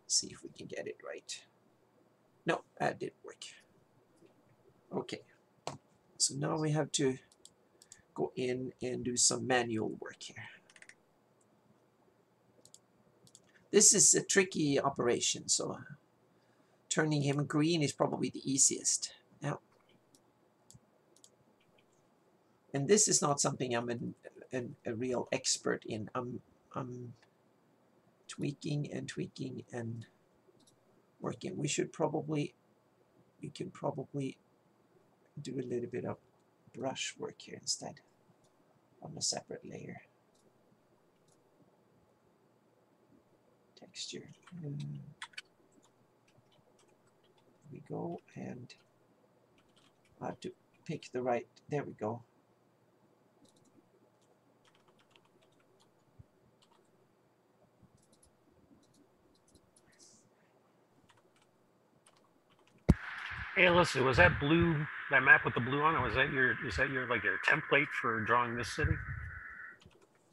See if we can get it right. No, that didn't work. Okay, so now we have to go in and do some manual work here. This is a tricky operation, so turning him green is probably the easiest. Now, and this is not something I'm a real expert in. I'm tweaking and working. We can probably do a little bit of brush work here instead on a separate layer. Texture. Here we go, and I have to pick the right, there we go. Hey, Alyssa, was that map with the blue on it? Was that your like your template for drawing this city?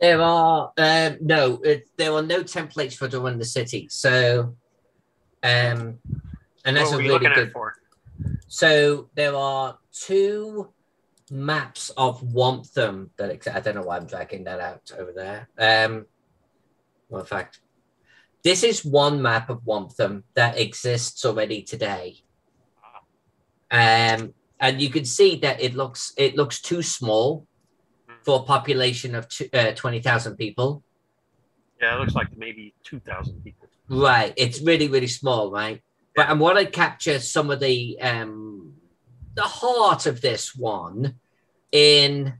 There are there are no templates for drawing the city. So, and What that's a were you really looking good. at for? So there are 2 maps of Wantham that I don't know why I'm dragging that out over there. Well, in fact, this is one map of Wantham that exists already today. And you can see that it looks too small for a population of 20,000 people. Yeah, it looks like maybe 2,000 people. Right, it's really, really small, right? But I want to capture some of the heart of this one in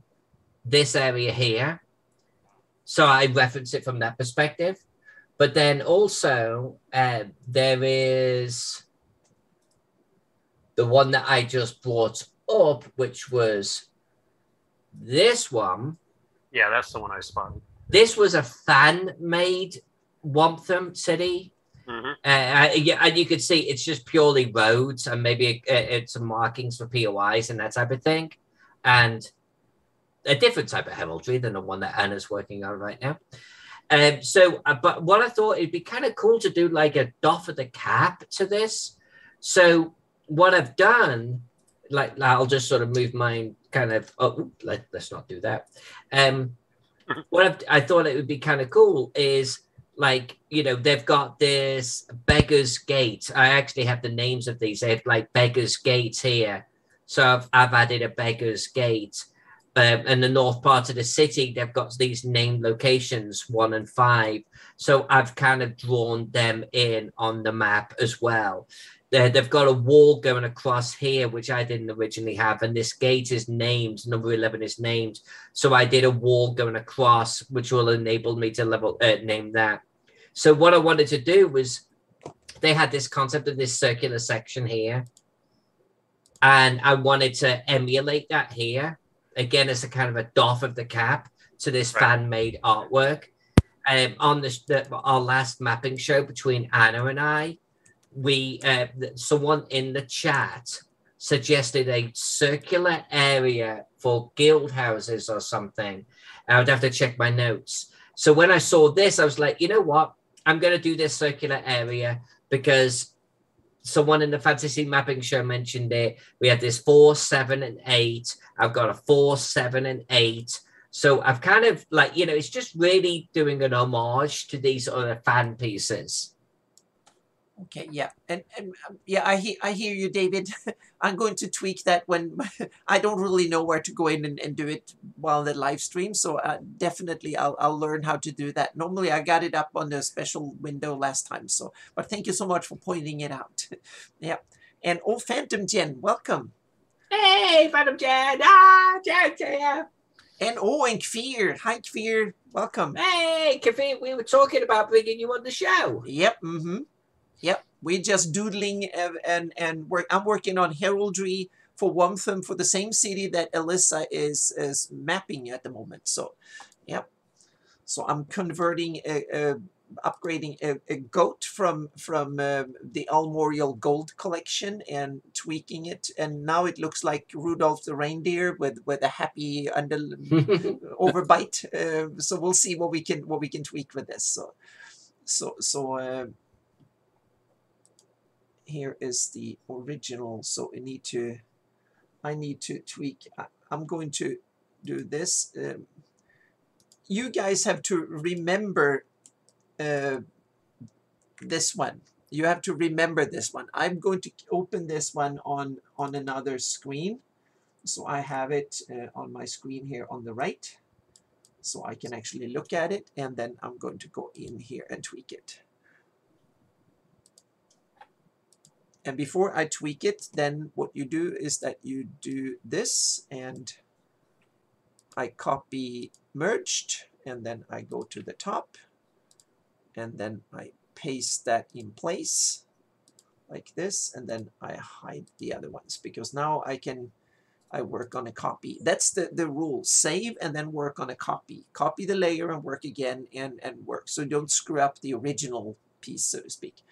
this area here. So I reference it from that perspective. But then also there is the one that I just brought up, which was this one. Yeah, that's the one I spotted. This was a fan-made Wantham city. Mm-hmm. And you could see it's just purely roads and maybe it's some markings for POIs and that type of thing. And a different type of heraldry than the one that Anna's working on right now. But what I thought, it'd be kind of cool to do like a doff of the cap to this. So what I've done, like I'll just sort of move mine kind of, let's not do that. I thought it would be kind of cool is like, they've got this Beggar's Gate. I actually have the names of these. They have like Beggar's Gate here. So I've added a Beggar's Gate. In the north part of the city, they've got these named locations, 1 and 5. So I've kind of drawn them in on the map as well. They've got a wall going across here, which I didn't originally have. And this gate is named, number 11 is named. So I did a wall going across, which will enable me to name that. So what I wanted to do was, they had this concept of this circular section here. And I wanted to emulate that here. Again, as a kind of a doff of the cap to this fan-made artwork. On our last mapping show between Anna and I, someone in the chat suggested a circular area for guild houses or something. I would have to check my notes. So when I saw this, I was like, you know what? I'm going to do this circular area because someone in the fantasy mapping show mentioned it. We had this 4, 7, and 8. I've got a 4, 7, and 8. So I've kind of like, it's just really doing an homage to these other fan pieces. Okay, yeah, and yeah, I hear you, David. I'm going to tweak that when I don't really know where to go in and do it while the live stream. So definitely, I'll learn how to do that. Normally, I got it up on the special window last time. So, but thank you so much for pointing it out. Yeah, and Phantom Jen, welcome. Hey, Phantom Jen. Jen. And Kfir, hi Kfir, welcome. Hey, Kfir, we were talking about bringing you on the show. Yep. Yep, we're just doodling and work. I'm working on heraldry for Wantham for the same city that Alyssa is mapping at the moment. So, yep. So I'm converting, upgrading a goat from the Almorial Gold collection and tweaking it, and now it looks like Rudolph the reindeer with a happy overbite. So we'll see what we can tweak with this. So. Here is the original, so I need to tweak. I'm going to do this. You guys have to remember this one. You have to remember this one. I'm going to open this one on another screen. So I have it on my screen here on the right. So I can actually look at it, and then I'm going to go in here and tweak it. And before I tweak it, then what you do is that you do this, and I copy merged, and then I go to the top, and then I paste that in place like this, and then I hide the other ones, because now I work on a copy. That's the rule. Save and then work on a copy. Copy the layer and work again and work. So don't screw up the original piece, so to speak.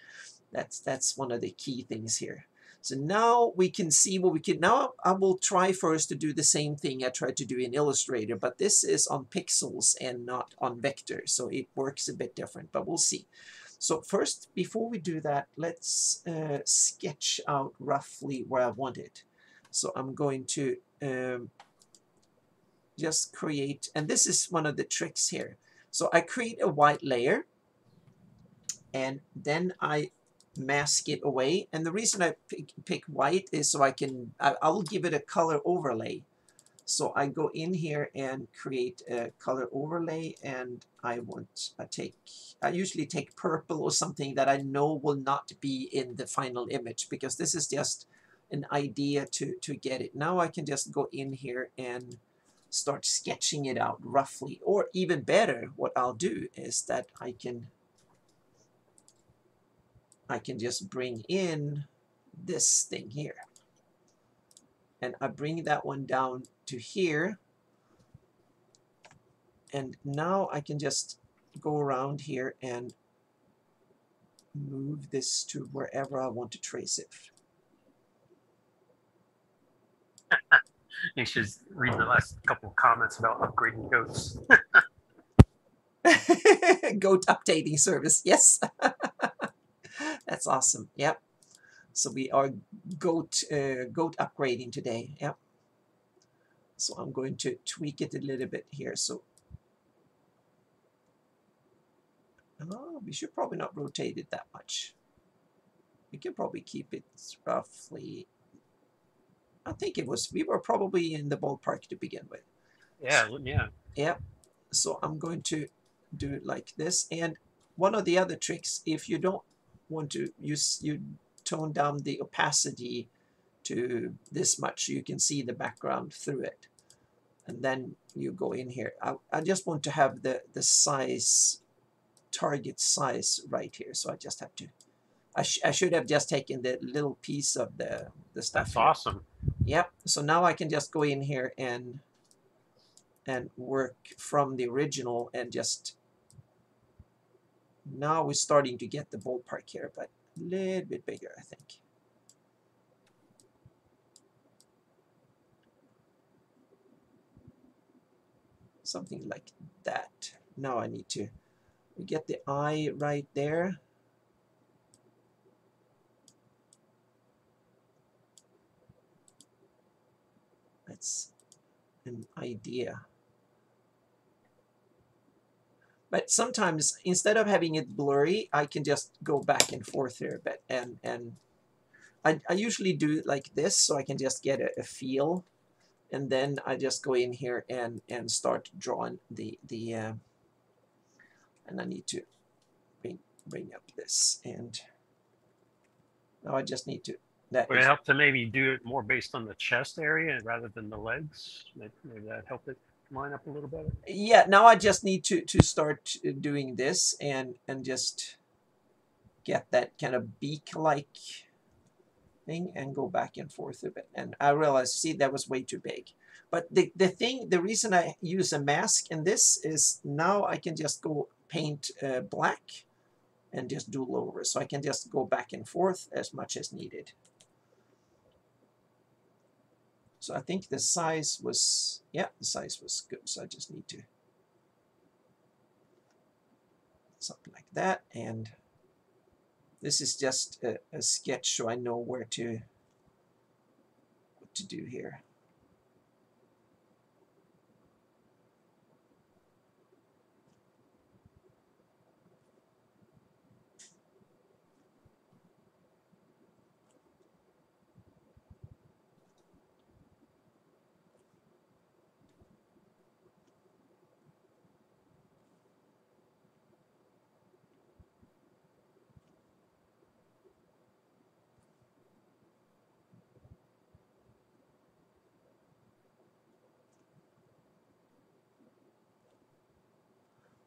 That's one of the key things here. So now we can see what we can. Now I will try first to do the same thing I tried to do in Illustrator, but this is on pixels and not on vector, so it works a bit different, but we'll see. So first, before we do that, let's sketch out roughly where I want it. So I'm going to just create, and this is one of the tricks here. So I create a white layer, and then I mask it away. And the reason I pick white is so I'll give it a color overlay. So I go in here and create a color overlay, and I usually take purple or something that I know will not be in the final image, because this is just an idea to get it. Now I can just go in here and start sketching it out roughly. Or even better, what I'll do is that I can just bring in this thing here. And I bring that one down to here. And now I can just go around here and move this to wherever I want to trace it. You should read the last couple of comments about upgrading goats. Goat updating service, yes. That's awesome. Yep. So we are goat upgrading today. Yep. So I'm going to tweak it a little bit here. So we should probably not rotate it that much. We can probably keep it roughly. I think we were probably in the ballpark to begin with. Yeah, so, yeah. Yep. So I'm going to do it like this. And one of the other tricks, if you don't want to use, you tone down the opacity to this much so you can see the background through it. And then you go in here. I just want to have the size, target size right here. So I just have to, I should have just taken the little piece of the stuff. That's here. awesome. Yep. So now I can just go in here and work from the original, and just, now we're starting to get the ballpark here, but a little bit bigger, I think. Something like that. Now I need to get the eye right there. That's an idea. But sometimes, instead of having it blurry, I can just go back and forth here a bit. And I usually do it like this, so I can just get a feel. And then I just go in here and start drawing and I need to bring up this. And now I just need to. Would it help to maybe do it more based on the chest area rather than the legs? Maybe that help it line up a little better. Yeah, now I just need to start doing this and just get that kind of beak-like thing and go back and forth a bit. And I realized, see, that was way too big. But the reason I use a mask in this is now I can just go paint black and just do over. So I can just go back and forth as much as needed. So I think the size was, yeah, the size was good. So I just need to something like that. And this is just a sketch, so I know what to do here.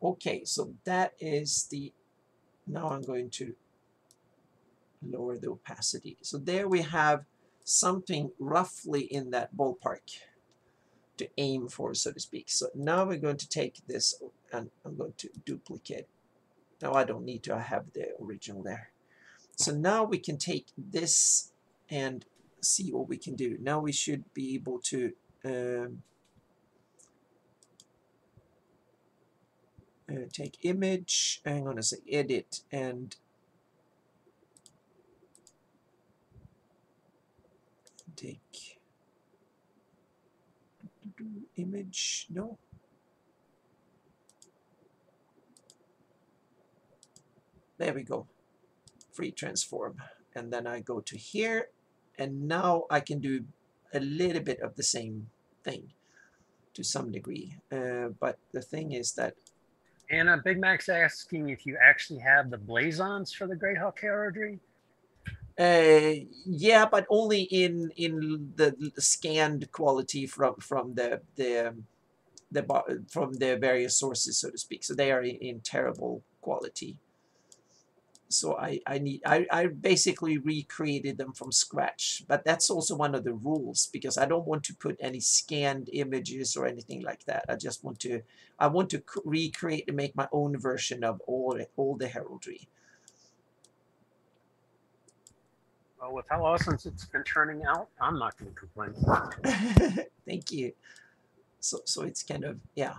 Okay, so that is now I'm going to lower the opacity. So there we have something roughly in that ballpark to aim for, so to speak. So now we're going to take this and I'm going to duplicate. Now I don't need to have the original there. So now we can take this and see what we can do. Now we should be able to take image. I'm going to say edit and take image. No. There we go. Free transform. And then I go to here, and now I can do a little bit of the same thing to some degree. But the thing is that And Big Mac's asking if you actually have the blazons for the Greyhawk heraldry. yeah, but only in the scanned quality from the various sources, so to speak. So they are in terrible quality. So I basically recreated them from scratch, but that's also one of the rules, because I don't want to put any scanned images or anything like that. I want to recreate and make my own version of all the heraldry. Well, with how awesome it's been turning out, I'm not going to complain. Thank you. So it's kind of, yeah.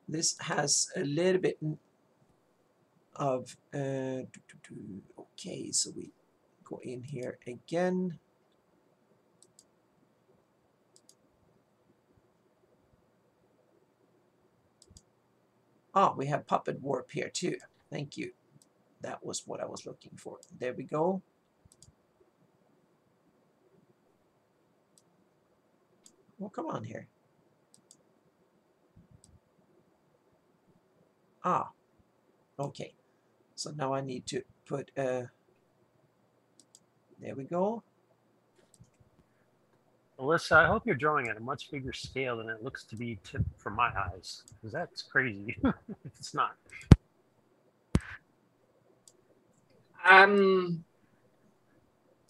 This has a little bit of, okay, so we go in here again. Oh, we have puppet warp here too. Thank you. That was what I was looking for. There we go. Well, come on here. Ah, okay. So now I need to put, there we go. Alyssa, I hope you're drawing at a much bigger scale than it looks to be from my eyes, because that's crazy. It's not. I'm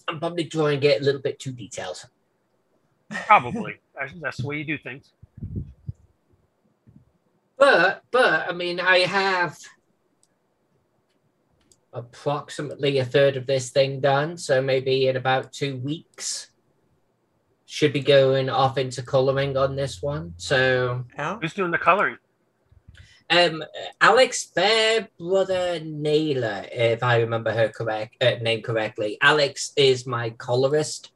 probably drawing it a little bit too detailed. Probably. That's the way you do things. But I mean, I have approximately a third of this thing done, so maybe in about 2 weeks should be going off into coloring on this one. So who's doing the coloring? Alex Fairbrother Naylor, if I remember her name correctly. Alex is my colorist,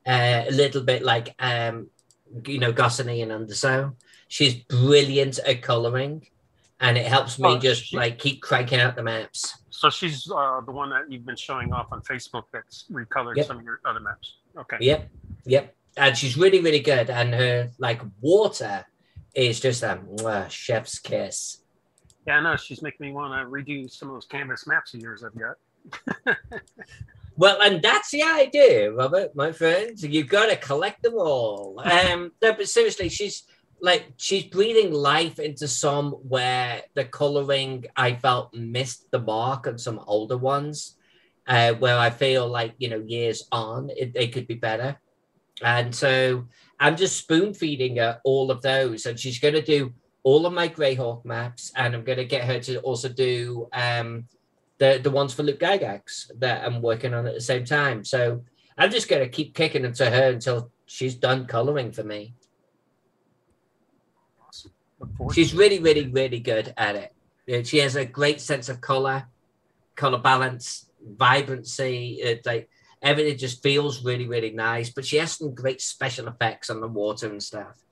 a little bit like Goscinny and Undersow. She's brilliant at coloring, and it helps me keep cranking out the maps. So she's the one that you've been showing off on Facebook that's recolored some of your other maps. Okay. Yep. And she's really, really good. And her water is just a chef's kiss. Yeah, I know. She's making me want to redo some of those canvas maps of yours I've got. Well, and that's the idea, Robert, my friend. You've got to collect them all. No, but seriously, she's breathing life into some where the coloring I felt missed the mark on some older ones, where I feel like, years on, they could be better. And so I'm just spoon feeding her all of those. And she's going to do all of my Greyhawk maps. And I'm going to get her to also do the ones for Luke Gygax that I'm working on at the same time. So I'm just going to keep kicking into her until she's done coloring for me. She's really, really, really good at it. She has a great sense of color balance, vibrancy. Everything just feels really, really nice. But she has some great special effects on the water and stuff.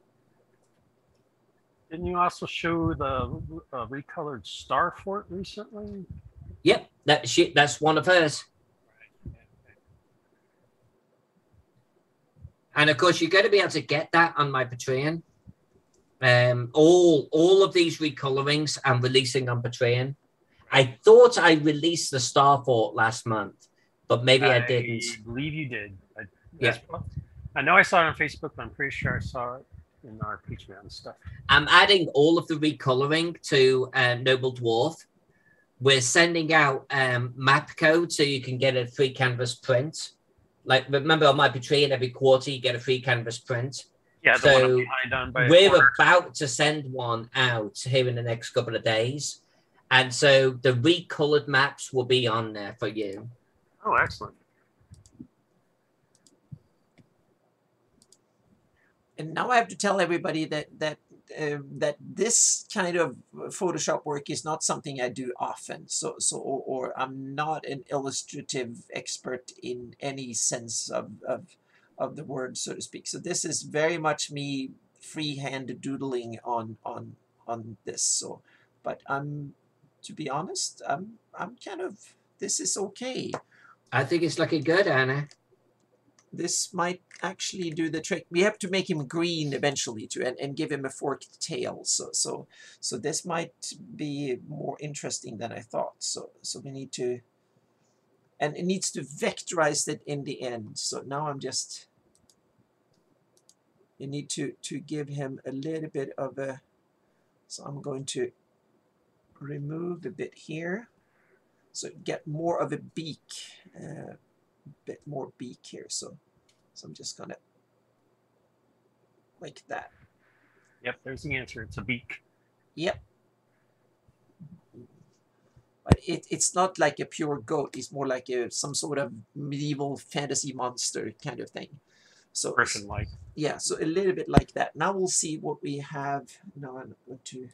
Didn't you also show the recolored Star Fort recently? Yep, that's one of hers. And of course, you're going to be able to get that on my Patreon. All of these recolorings I'm releasing on Patreon. I thought I released the Star Fort last month, but maybe I didn't. I believe you did. I know I saw it on Facebook, but I'm pretty sure I saw it in our Patreon stuff. I'm adding all of the recoloring to Noble Dwarf. We're sending out map code so you can get a free canvas print. Remember on my Patreon, every quarter you get a free canvas print. Yeah, the one I'm behind on by we're about to send one out here in the next couple of days. And so the recolored maps will be on there for you. Oh, excellent. And now I have to tell everybody that this kind of Photoshop work is not something I do often. Or I'm not an illustrative expert in any sense of the word, so to speak. So this is very much me freehand doodling on this. So, but to be honest, I'm kind of, this is okay. I think it's looking good, Anna. This might actually do the trick. We have to make him green eventually and give him a forked tail. So this might be more interesting than I thought. So we need to, and it needs to vectorize it in the end. So now I'm just, you need to give him a little bit of a, so I'm going to remove a bit here. So get more of a beak, bit more beak here. So I'm just gonna, like that. Yep, there's the answer. It's a beak. Yep. But it's not like a pure goat. It's more like some sort of medieval fantasy monster kind of thing. So Griffin-like. yeah, so a little bit like that. Now we'll see what we have. Now I'm going to,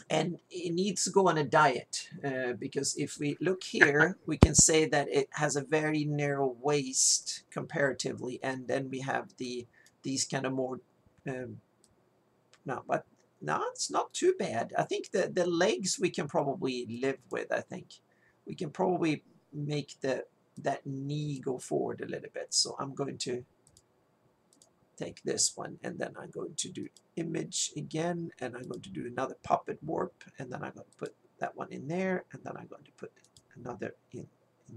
and it needs to go on a diet because if we look here, we can say that it has a very narrow waist comparatively, and then we have these kind of more no, but no, it's not too bad. I think the legs we can probably live with. I think we can probably make that knee go forward a little bit. So I'm going to take this one, and then I'm going to do image again, and I'm going to do another puppet warp, and then I'm going to put that one in there, and then I'm going to put another in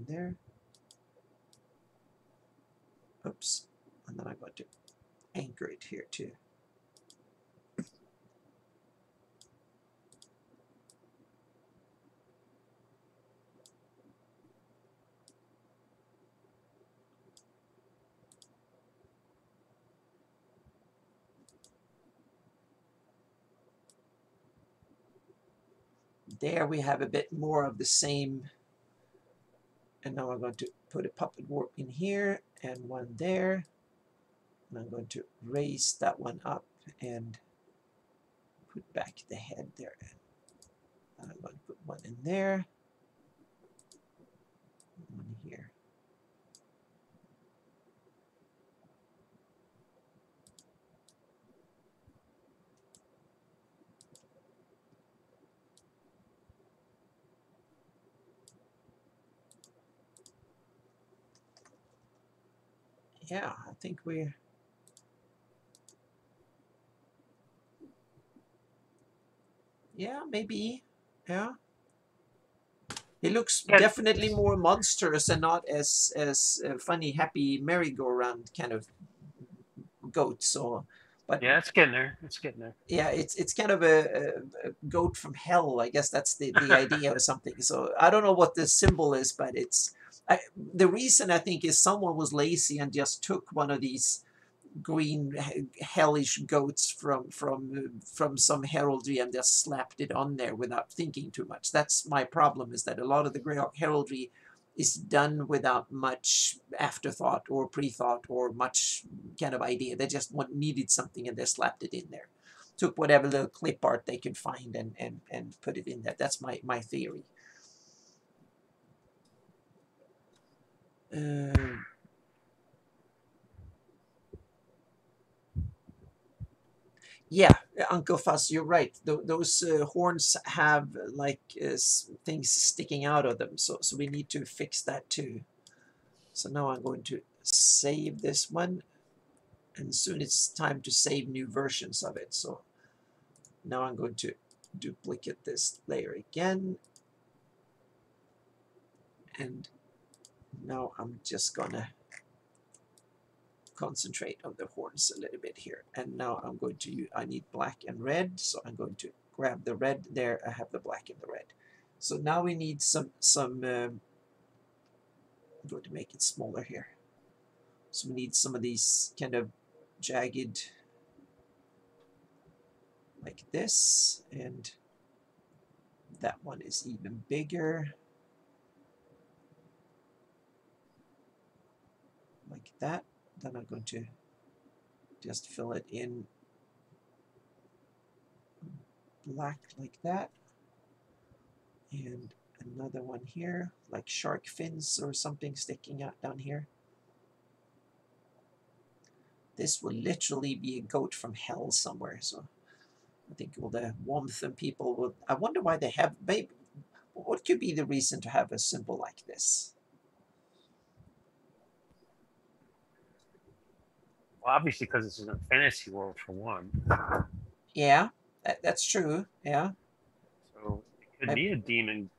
there. Oops. And then I'm going to anchor it here too. There we have a bit more of the same. And now I'm going to put a puppet warp in here and one there. And I'm going to raise that one up and put back the head there. And I'm going to put one in there. One here. Yeah, I think we're, yeah, maybe, yeah. He looks definitely more monstrous and not as funny, happy merry-go-round kind of goat. So, but yeah, it's getting there. It's getting there. yeah, it's kind of a goat from hell. I guess that's the idea or something. So I don't know what the symbol is, but it's the reason I think is someone was lazy and just took one of these green hellish goats from some heraldry and just slapped it on there without thinking too much. That's my problem, is that a lot of the Greyhawk heraldry is done without much afterthought or pre-thought or much kind of idea. They just needed something and they slapped it in there. Took whatever little clip art they could find and put it in there. That's my theory. Yeah, Uncle Fuss, you're right. Those horns have like things sticking out of them, so we need to fix that too. So now I'm going to save this one, and soon it's time to save new versions of it. So now I'm going to duplicate this layer again, and now I'm just gonna concentrate on the horns a little bit here. And now I'm going to use, I need black and red, so I'm going to grab the red there. I have the black and the red. So now we need some I'm going to make it smaller here. So we need some of these kind of jagged like this, and That one is even bigger. Like that. Then I'm going to just fill it in black like that. And another one here, like shark fins or something sticking out down here. This will literally be a goat from hell somewhere. So I think all the warmth and people will. I wonder why they have. Maybe, what could be the reason to have a symbol like this? Well, obviously because this is a fantasy world for one. Yeah, that's true. Yeah. So it could be a demon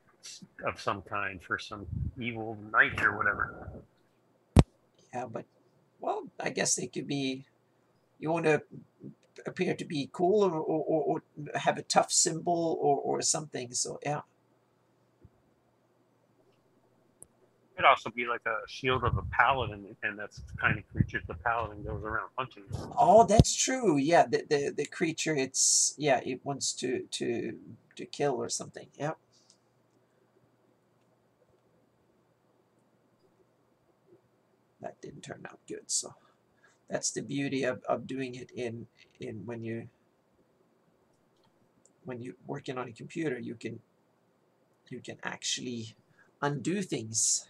of some kind for some evil knight or whatever. Yeah, but well, I guess they could be. You want to appear to be cool or have a tough symbol or something. So yeah. It could also be like a shield of a paladin, and that's the kind of creature the paladin goes around hunting. Oh, that's true. Yeah, the creature, it's it wants to kill or something. Yep. That didn't turn out good. So that's the beauty of doing it in when you're working on a computer, you can actually undo things.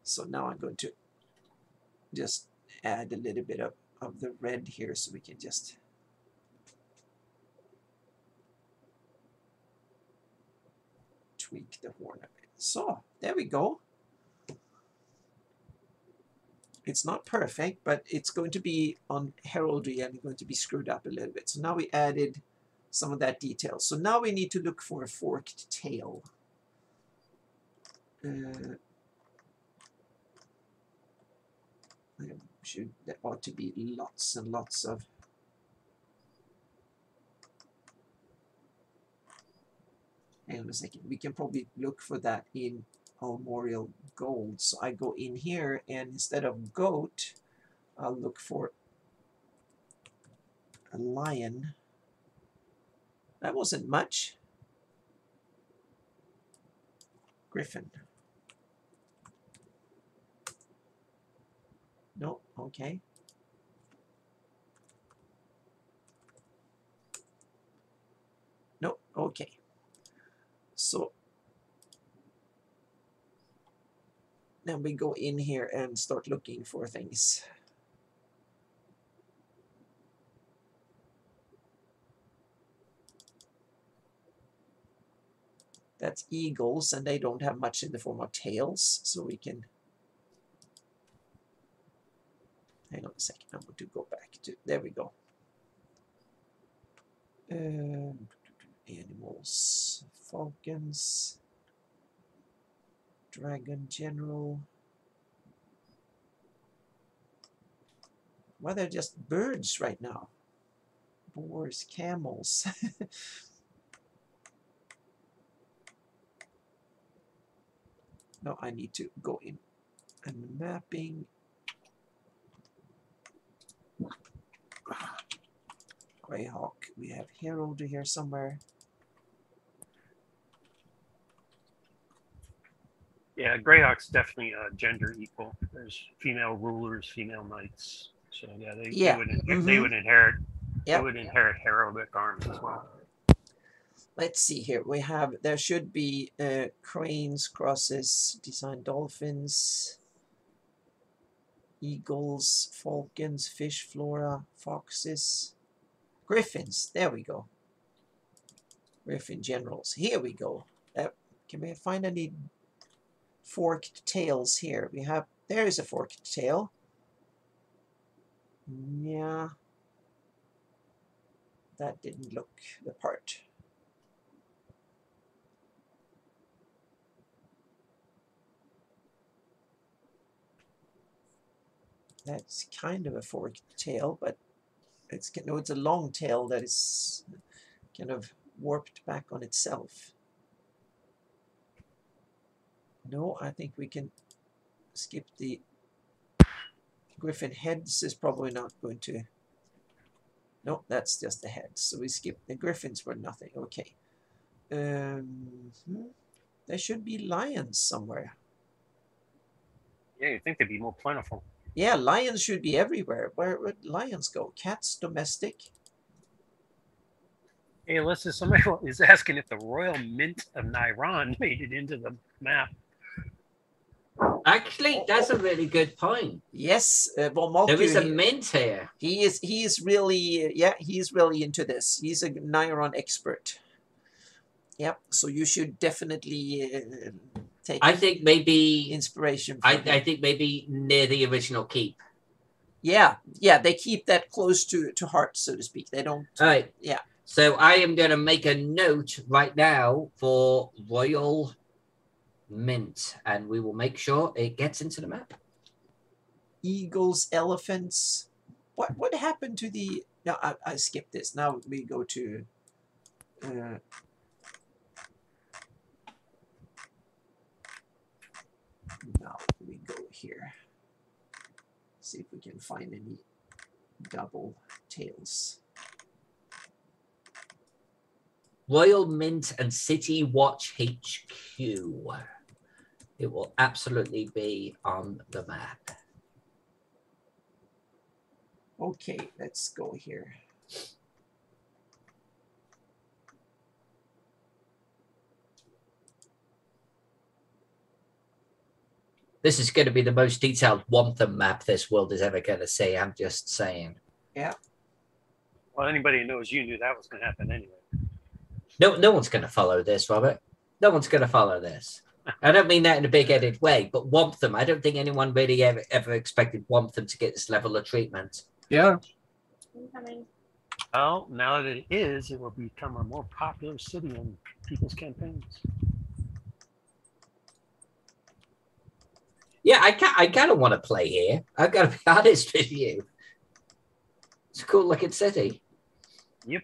So now I'm going to just add a little bit of the red here so we can just tweak the horn a bit. So there we go. It's not perfect, but it's going to be on heraldry and going to be screwed up a little bit. So now we added some of that detail. So now we need to look for a forked tail. There ought to be lots and lots of. Hang on a second. We can probably look for that in Armorial Gold. So I go in here, and instead of goat, I'll look for a lion. That wasn't much. Griffin. No, okay. No, okay. So then we go in here and start looking for things. That's eagles, and they don't have much in the form of tails, so we can. Hang on a second, I'm going to go back to. There we go. Animals, falcons, dragon general. Well, they're just birds right now. Boars, camels. Now I need to go in and mapping. Greyhawk. We have Herald here somewhere. Yeah, Greyhawk's definitely gender equal. There's female rulers, female knights. So yeah, they would inherit. Yep. They would inherit heraldic arms as well. Let's see here. We have, there should be cranes, crosses, designed dolphins, eagles, falcons, fish flora, foxes, griffins. There we go. Griffin generals. Here we go. Can we find any forked tails here? We have, there is a forked tail. Yeah. That didn't look the part. That's kind of a forked tail, but it's a long tail that is kind of warped back on itself. No, I think we can skip the griffin heads. Is probably not going to. No, that's just the heads. So we skip the griffins were nothing. Okay. There should be lions somewhere. Yeah, you'd think they'd be more plentiful. Yeah, lions should be everywhere. Where would lions go? Cats, domestic. Hey, Alyssa, somebody is asking if the Royal Mint of Nairon made it into the map. Actually, that's a really good point. Yes, There is a mint here. He is really, yeah, he's really into this. He's a Nairon expert. Yep. So you should definitely take. I think maybe inspiration. I think maybe near the original keep. Yeah, yeah, they keep that close to heart, so to speak. They don't. All right. Yeah. So I am going to make a note right now for Royal Mint, and we will make sure it gets into the map. Eagles, elephants. What happened to the? No, I skipped this. Now we go to. Now we go here. See if we can find any double tails. Royal Mint and City Watch HQ. It will absolutely be on the map. Okay, let's go here. This is going to be the most detailed Wantham map this world is ever going to see. I'm just saying. Yeah. Well, anybody who knows you knew that was going to happen anyway. No one's going to follow this, Robert. No one's going to follow this. I don't mean that in a big-headed way, but Wantham, I don't think anyone really ever expected Wantham to get this level of treatment. Yeah. Well, now that it is, it will become a more popular city in people's campaigns. Yeah, I kind of want to play here. I've got to be honest with you. It's a cool-looking city. Yep.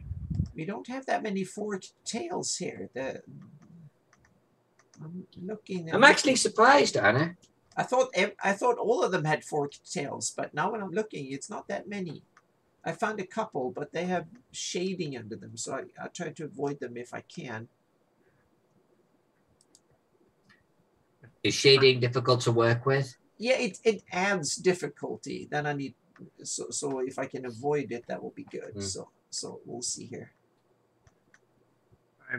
We don't have that many forked tails here. I'm looking. I'm actually surprised, Anna. I thought all of them had forked tails, but now when I'm looking, it's not that many. I found a couple, but they have shading under them, so I try to avoid them if I can. Is shading difficult to work with? Yeah, it adds difficulty. Then I need so if I can avoid it, that will be good. So we'll see here.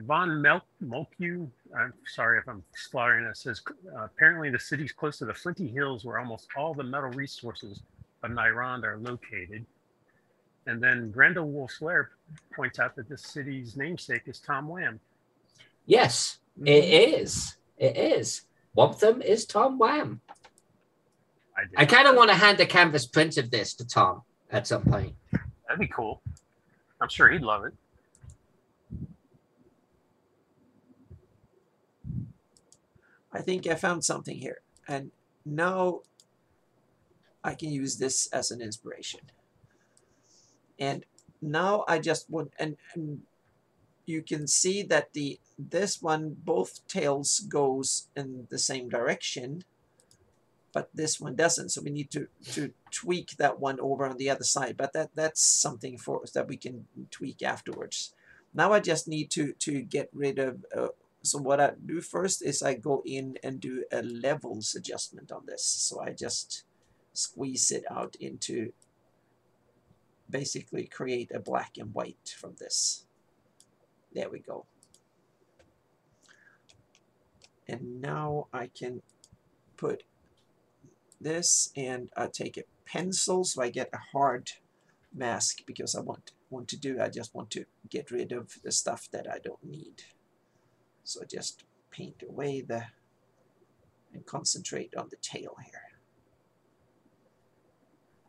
Von Melku, I'm sorry if I'm slaughtering this, says apparently the city's close to the Flinty Hills where almost all the metal resources of Nairon are located. And then Grendel Wolfslair points out that this city's namesake is Tom Wham. Yes, it is. It is. Wantham is Tom Wham. I kind of want to hand a canvas print of this to Tom at some point. That'd be cool. I'm sure he'd love it. I think I found something here. And now I can use this as an inspiration. And now I just want, and you can see that this one, both tails goes in the same direction, but this one doesn't. So we need to tweak that one over on the other side. But that's something for us that we can tweak afterwards. Now I just need to get rid of. So what I do first is I go in and do a levels adjustment on this. So I just squeeze it out into basically create a black and white from this. There we go. And now I can put this and I take a pencil so I get a hard mask because I I just want to get rid of the stuff that I don't need. So just paint away and concentrate on the tail here.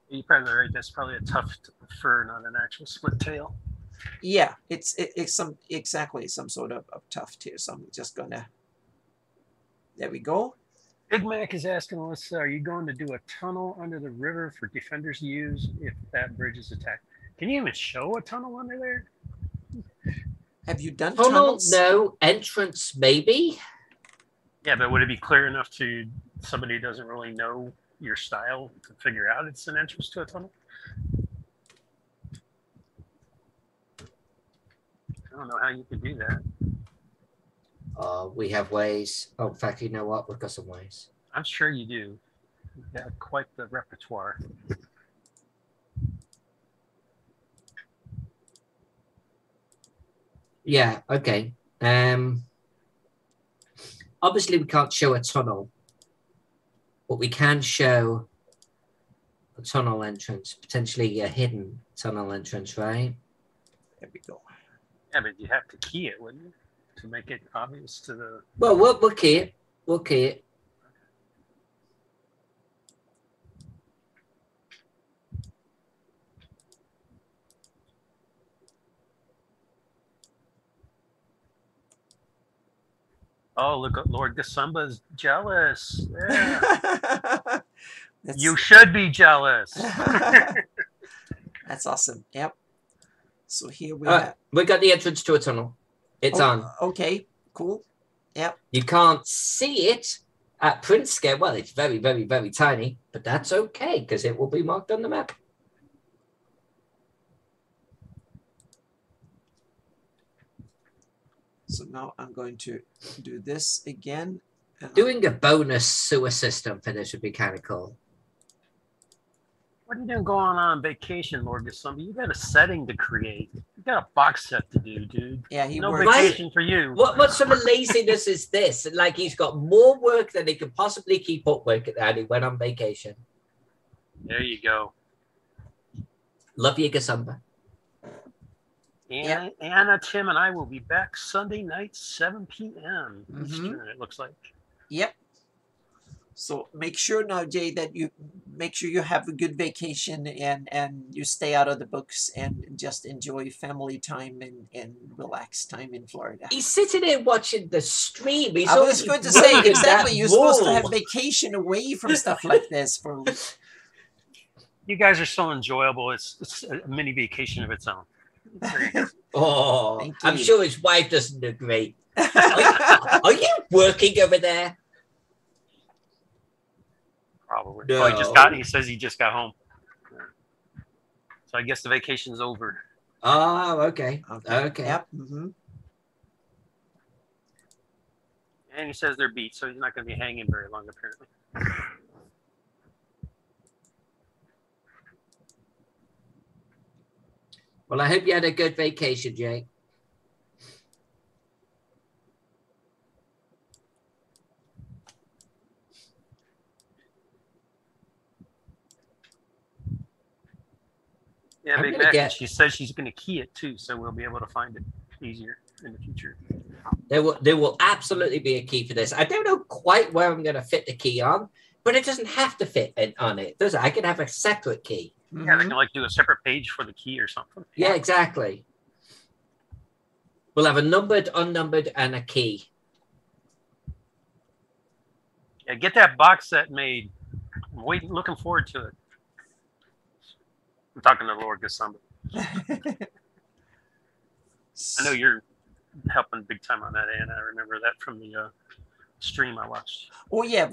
You're probably right. That's probably a tuft fur, not an actual split tail. Yeah, it's exactly some sort of tuft here. So I'm just gonna. There we go. Big Mac is asking us, are you going to do a tunnel under the river for defenders to use if that bridge is attacked? Can you even show a tunnel under there? Have you done tunnel? Tunnels? No. Entrance, maybe? Yeah, but would it be clear enough to somebody who doesn't really know your style to figure out it's an entrance to a tunnel? I don't know how you could do that. We have ways. Oh, in fact, you know what? We've got some ways. I'm sure you do. You've got quite the repertoire. Yeah, okay. Obviously, we can't show a tunnel, but we can show a tunnel entrance, potentially a hidden tunnel entrance, right? There we go. Yeah, but you have to key it, wouldn't you? To make it obvious to the... Well, we'll key it. We'll key it. Oh, look at Lord Gasumba's jealous. Yeah. That's, You should be jealous. that's awesome. Yep. So here we We got the entrance to a tunnel. It's on. Okay, cool. Yep. You can't see it at print scale. Well, it's very, very, very tiny, but that's okay because it will be marked on the map. So now I'm going to do this again. Doing a bonus sewer system for this would be kind of cool. What are you doing going on vacation, Lord Gasumba? You got a setting to create. You got a box set to do, dude. Yeah, he no works. vacation for you. What sort of laziness is this? Like he's got more work than he can possibly keep up with, and he went on vacation. There you go. Love you, Gasumba. Anna, Tim, and I will be back Sunday night, 7 p.m. Eastern, it looks like. Yep. So make sure now, Jay, that you make sure you have a good vacation and you stay out of the books and just enjoy family time and relaxed time in Florida. He's sitting there watching the stream. I was going to say, exactly, you're supposed to have vacation away from stuff like this. You guys are so enjoyable. It's a mini vacation of its own. Oh, I'm sure his wife doesn't agree. Are you working over there? Probably. No. Oh, he says he just got home. So I guess the vacation's over. Oh, okay. Okay. Yep. And he says they're beat, so he's not going to be hanging very long, apparently. Well, I hope you had a good vacation, Jake. Yeah, Big Mac. She says she's going to key it too, so we'll be able to find it easier in the future. There will absolutely be a key for this. I don't know quite where I'm going to fit the key on, but it doesn't have to fit on it, does it? I can have a separate key. Yeah, they can like do a separate page for the key or something. Yeah, exactly. We'll have a numbered, unnumbered, and a key. Yeah, get that box set made. I'm looking forward to it. I'm talking to Lord Gasumba. I know you're helping big time on that, and I remember that from the stream I watched. Oh yeah,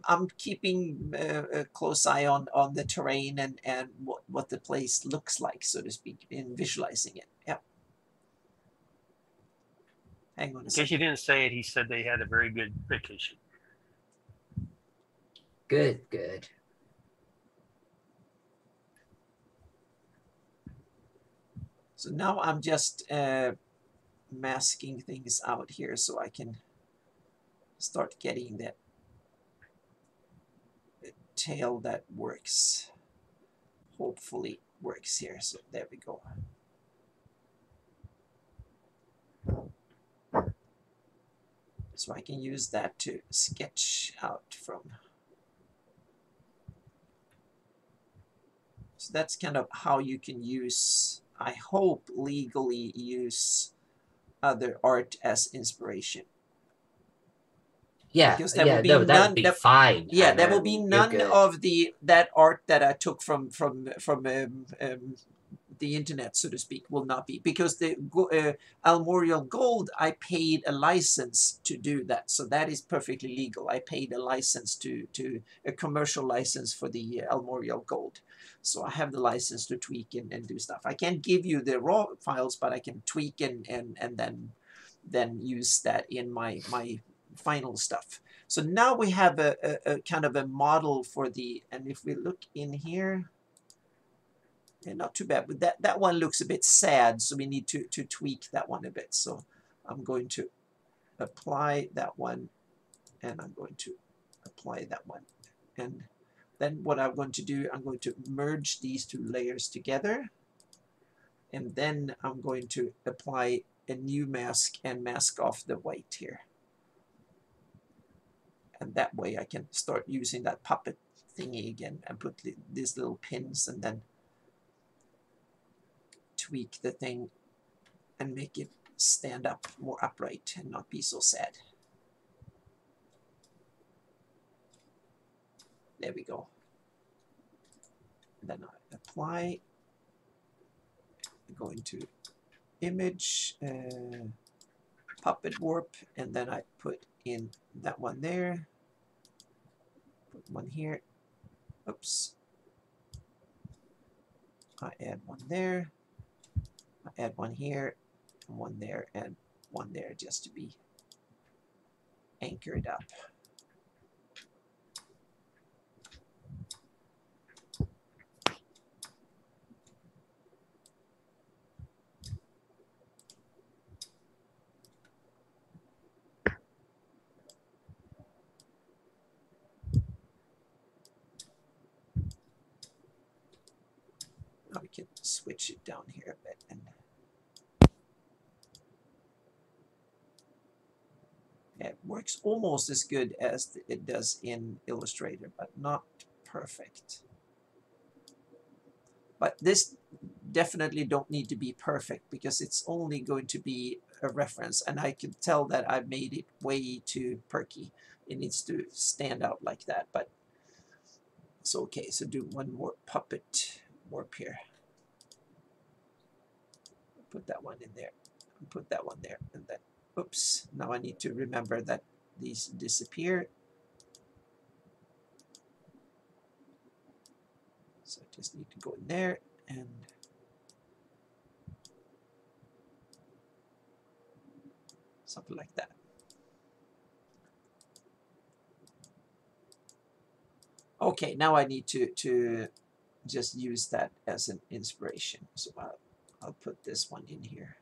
I'm keeping a close eye on the terrain and what the place looks like, so to speak, in visualizing it. Yep. Hang on a second. In case you didn't say it, he said they had a very good vacation. Good, good. So now I'm just masking things out here so I can start getting that tail that works. Hopefully works here. So there we go. So I can use that to sketch out from. So that's kind of how you can use, I hope, legally use other art as inspiration. Yeah, because that would be fine. Yeah, there will be none of that art that I took from the internet, so to speak, will not be, because the Almorial Gold, I paid a license to do that, so that is perfectly legal. I paid a license to a commercial license for the Almorial Gold, so I have the license to tweak and do stuff. I can't give you the raw files, but I can tweak and then then use that in my final stuff. So now we have a kind of a model for the, and if we look in here, and not too bad, but that one looks a bit sad, so we need to tweak that one a bit. So I'm going to apply that one, and I'm going to apply that one. And then what I'm going to do, I'm going to merge these two layers together, and then I'm going to apply a new mask and mask off the white here. And that way I can start using that puppet thingy again and put these little pins and then tweak the thing and make it stand up more upright and not be so sad. There we go. And then I apply, go into image, puppet warp, and then I put in that one there, put one here, oops, I add one there, I add one here, and one there, and one there, just to be anchored up. Now we can switch it down here a bit, and it works almost as good as it does in Illustrator, but not perfect. But this definitely don't need to be perfect because it's only going to be a reference, and I can tell that I made it way too perky. It needs to stand out like that, but it's okay. So do one more puppet warp here. Put that one in there, and put that one there, and then, oops, now I need to remember that these disappear. So I just need to go in there and something like that. Okay, now I need to just use that as an inspiration. So I'll put this one in here.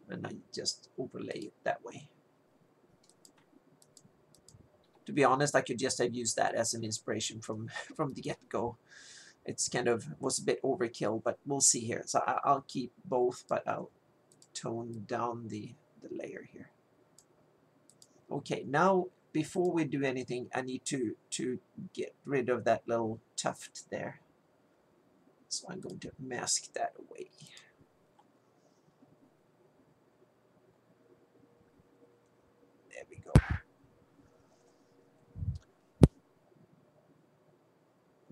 And I just overlay it that way. To be honest, I could just have used that as an inspiration from the get-go. It's kind of was a bit overkill, but we'll see here. So I'll keep both, but I'll tone down the layer here. Okay, now before we do anything, I need to get rid of that little tuft there. So I'm going to mask that away. There we go.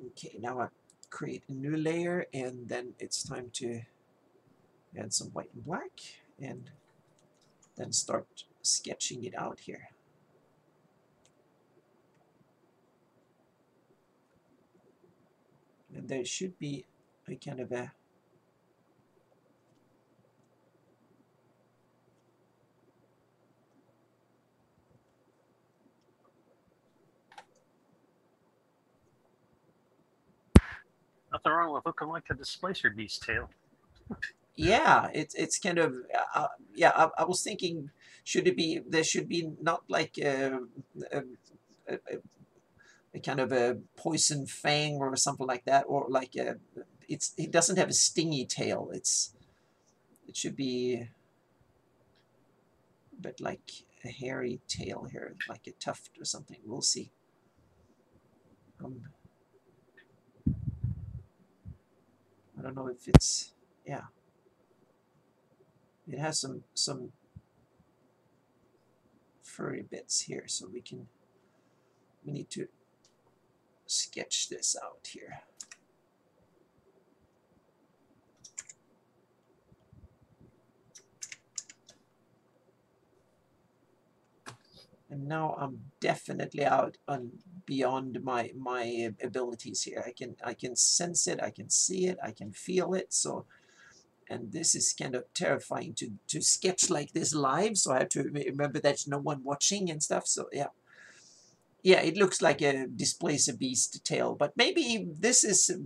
Okay, now I create a new layer, and then it's time to add some white and black, and then start sketching it out here. And there should be a kind of a Nothing wrong with looking like a displacer beast tail. yeah, it's kind of yeah. I was thinking, should it be there should be not like a kind of a poison fang or something like that, or like it doesn't have a stingy tail. It should be a bit like a hairy tail here, like a tuft or something. We'll see. I don't know if it's, yeah. It has some furry bits here, so we need to sketch this out here. And now I'm definitely out on beyond my abilities here. I can sense it, I can see it, I can feel it. So and this is kind of terrifying to sketch like this live. So I have to remember there's no one watching and stuff. So yeah. Yeah, it looks like a Displace a Beast tail, but maybe this is a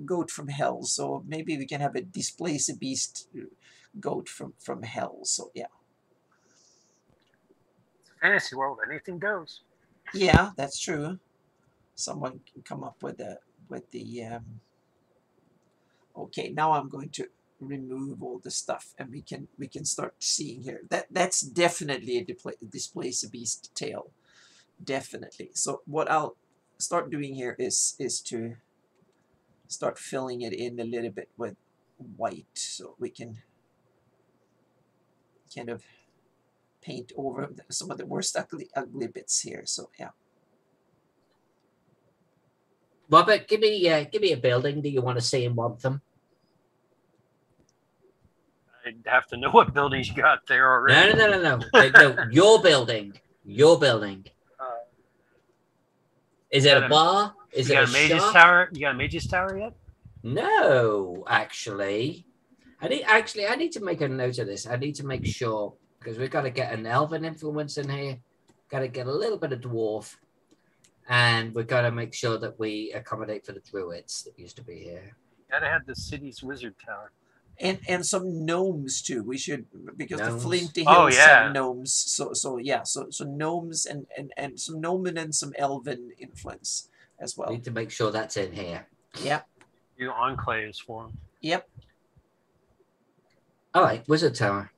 goat from hell, so maybe we can have a Displace a Beast goat from hell. So yeah. Fantasy world, anything goes. Yeah, that's true. Someone can come up with the okay, now I'm going to remove all the stuff, and we can start seeing here. That's definitely a Displace a Beast tail. Definitely. So what I'll start doing here is to start filling it in a little bit with white, so we can kind of paint over some of the worst ugly bits here. So yeah. Robert, give me a building. Do you want to see and want them? I'd have to know what buildings you got there already. No. No, your building. Your building. Is it a bar? Is it a Mage's shop? Tower? You got a Mage's Tower yet? No, actually. I need to make a note of this. I need to make sure, because we've got to get an elven influence in here. Got to get a little bit of dwarf. And we've got to make sure that we accommodate for the druids that used to be here. Gotta have the city's wizard tower. And some gnomes too. We should, because Gnomes. the Flinty Hills yeah. have gnomes. So yeah, so gnomes and some gnomon and some elven influence as well. Need to make sure that's in here. Yep. Do enclaves for them. Yep. All right, wizard tower.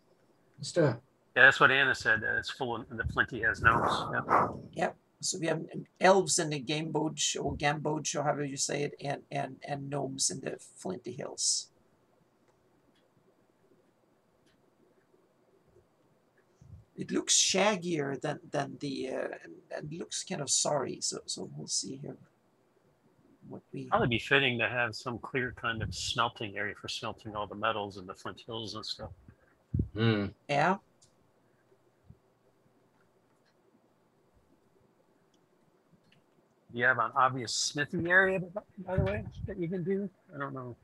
Let's do it. Yeah, that's what Anna said. It's full of the Flinty has gnomes. Yep. Yep. So we have elves in the Gamboge or Gamboge or however you say it, and gnomes in the Flinty Hills. It looks shaggier than the and looks kind of sorry. So we'll see here what we. Probably be fitting to have some clear kind of smelting area for smelting all the metals in the Flint Hills and stuff. Mm. Yeah. Do you have an obvious smithing area, by the way, that you can do? I don't know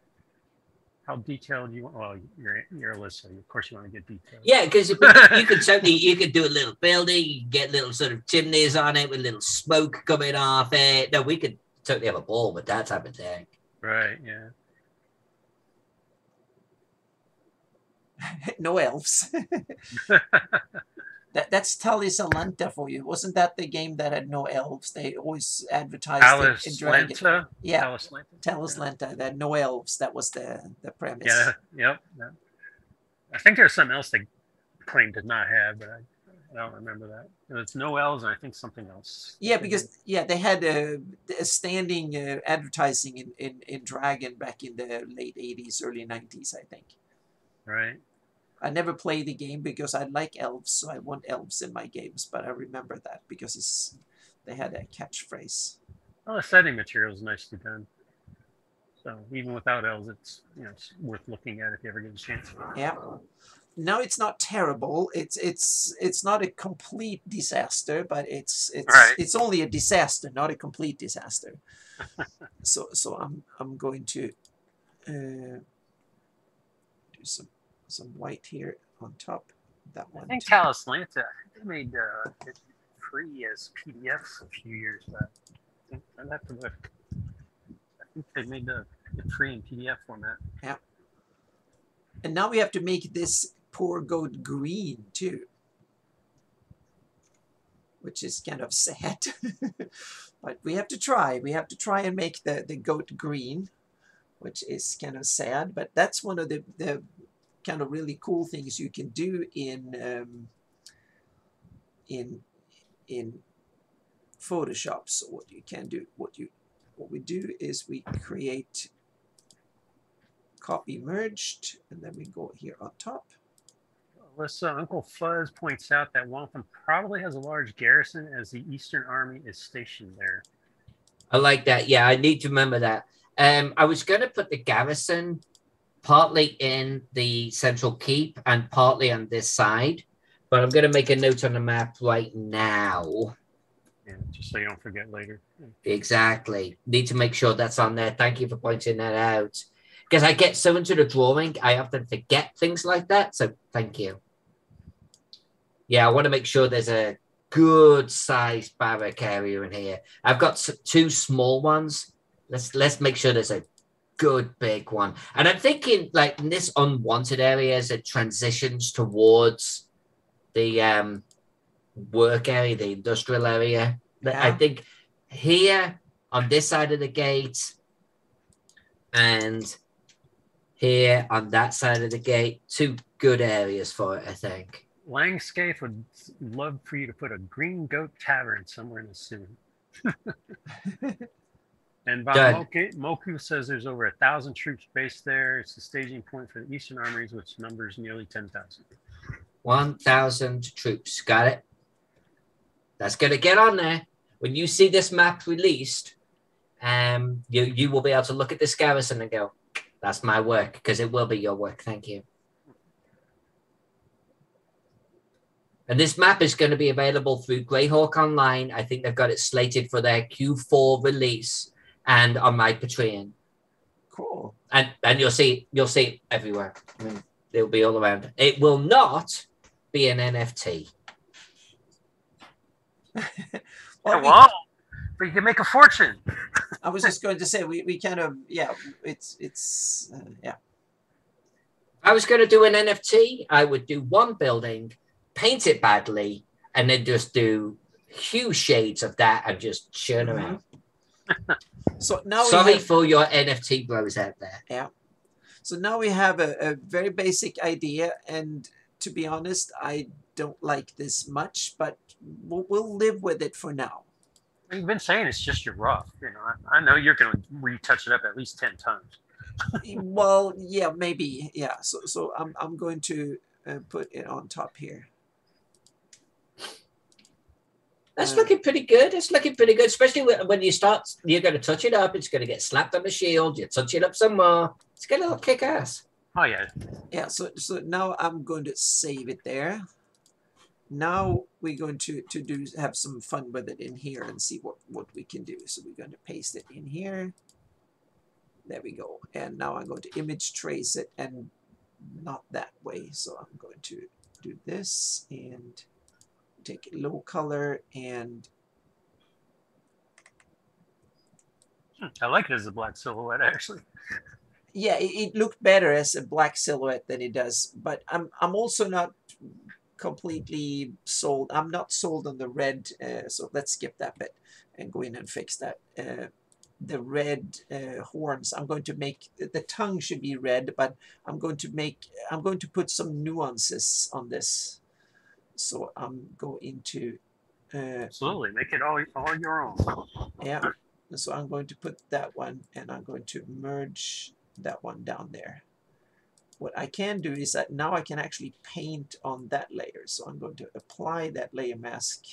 how detailed you want. Well, you're Alyssa. Of course, you want to get detailed. Yeah, because you could do a little building. You can get little sort of chimneys on it with little smoke coming off it. No, we could totally have a ball with that type of thing. Right. Yeah. No elves. That's Talis Alenta for you. Wasn't that the game that had no elves? They always advertised it in Dragon. Lenta? Yeah, Talis Lenta. That no elves. That was the premise. Yeah. Yep. Yeah. I think there's something else they claimed to not have, but I don't remember that. It's no elves, and I think something else. Yeah, because they had a standing advertising in Dragon back in the late 80s, early 90s, I think. Right. I never play the game because I like elves, so I want elves in my games. But I remember that because they had a catchphrase. Well, the setting material is nicely done. So even without elves, it's worth looking at if you ever get a chance. Yeah. No, it's not terrible. It's not a complete disaster, but it's only a disaster, not a complete disaster. so I'm going to do some white here on top. That one. I think Talis Lanta, they made it free as PDFs a few years back. I'd have to look. I think they made it free in PDF format. Yeah. And now we have to make this poor goat green too, which is kind of sad. But we have to try. We have to try and make the goat green, which is kind of sad. But that's one of the kind of really cool things you can do in Photoshop. So what you can do, what we do is we create copy merged, and then we go here on top. Alyssa, Uncle Fuzz points out that Waltham probably has a large garrison as the Eastern Army is stationed there. I like that. Yeah, I need to remember that. I was going to put the garrison partly in the central keep and partly on this side, but I'm going to make a note on the map right now. Yeah, just so you don't forget later. Exactly. Need to make sure that's on there. Thank you for pointing that out. because I get so into the drawing, I often forget things like that. So thank you. Yeah, I want to make sure there's a good sized barrack area in here. I've got 2 small ones. Let's make sure there's a good big one. And I'm thinking like in this unwanted area as it transitions towards the work area, the industrial area. Yeah. I think here on this side of the gate and here on that side of the gate, 2 good areas for it, I think. Langscape would love for you to put a Green Goat Tavern somewhere in the city. And Bob Moku says there's over 1,000 troops based there. It's the staging point for the Eastern Armies, which numbers nearly 10,000. 1,000 troops. Got it. That's going to get on there. When you see this map released, you will be able to look at this garrison and go, that's my work, because it will be your work. Thank you. And this map is going to be available through Greyhawk Online. I think they've got it slated for their Q4 release and on my Patreon. Cool. And you'll see it everywhere. I mean, it'll be all around. It will not be an NFT. Well, but you can make a fortune. I was just going to say we kind of it's yeah. If I was going to do an NFT, I would do one building, paint it badly, and then just do huge shades of that and just churn around. So now sorry for your NFT bros out there. Yeah. So now we have a very basic idea, and to be honest, I don't like this much, but we'll live with it for now. You've been saying it's just your rough. You know, I know you're going to retouch it up at least 10 times. Well, yeah, maybe, yeah. So I'm going to put it on top here. That's looking pretty good. It's looking pretty good, especially when you start. You're going to touch it up. It's going to get slapped on the shield. You touch it up some more. It's going to look kick ass. Oh yeah. Yeah. So now I'm going to save it there. Now we're going to have some fun with it in here and see what we can do. So we're going to paste it in here. There we go. And now I'm going to image trace it, and not that way. So I'm going to do this and take a low color and I like it as a black silhouette, actually. yeah, it looked better as a black silhouette than it does. But I'm also not completely sold. I'm not sold on the red. So let's skip that bit and go in and fix that. The red horns. I'm going to make the tongue should be red, but I'm going to put some nuances on this. So I'm going to Absolutely, make it all your own. yeah. So I'm going to put that one, and I'm going to merge that one down there. What I can do is that now I can actually paint on that layer. So I'm going to apply that layer mask.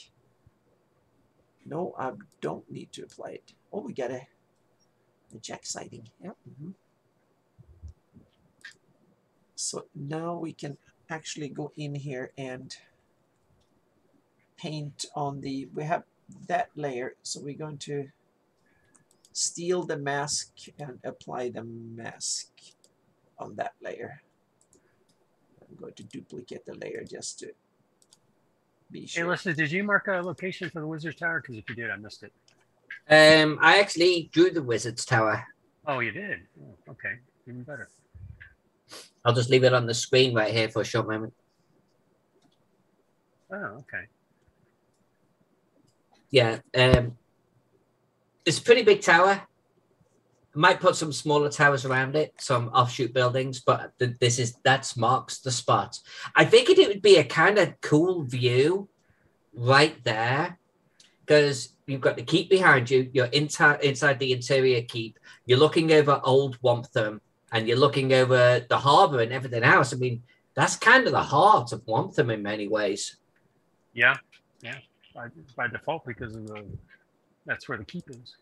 No, I don't need to apply it. Oh, we got a jack sighting. Yep. So now we can actually go in here and paint on the, we have that layer, so we're going to steal the mask and apply the mask on that layer. I'm going to duplicate the layer just to be sure. Hey, listen, did you mark a location for the Wizard's Tower? Because if you did, I missed it. I actually drew the Wizard's Tower. Oh, you did? Oh, okay, even better. I'll just leave it on the screen right here for a short moment. Oh, okay. Yeah, it's a pretty big tower. I might put some smaller towers around it, some offshoot buildings, but that marks the spot. I figured it would be a kind of cool view right there, because you've got the keep behind you. You're inside the interior keep. You're looking over Old Wampham, and you're looking over the harbour and everything else. I mean, that's kind of the heart of Wampham in many ways. Yeah, yeah. By default, because of that's where the keep is.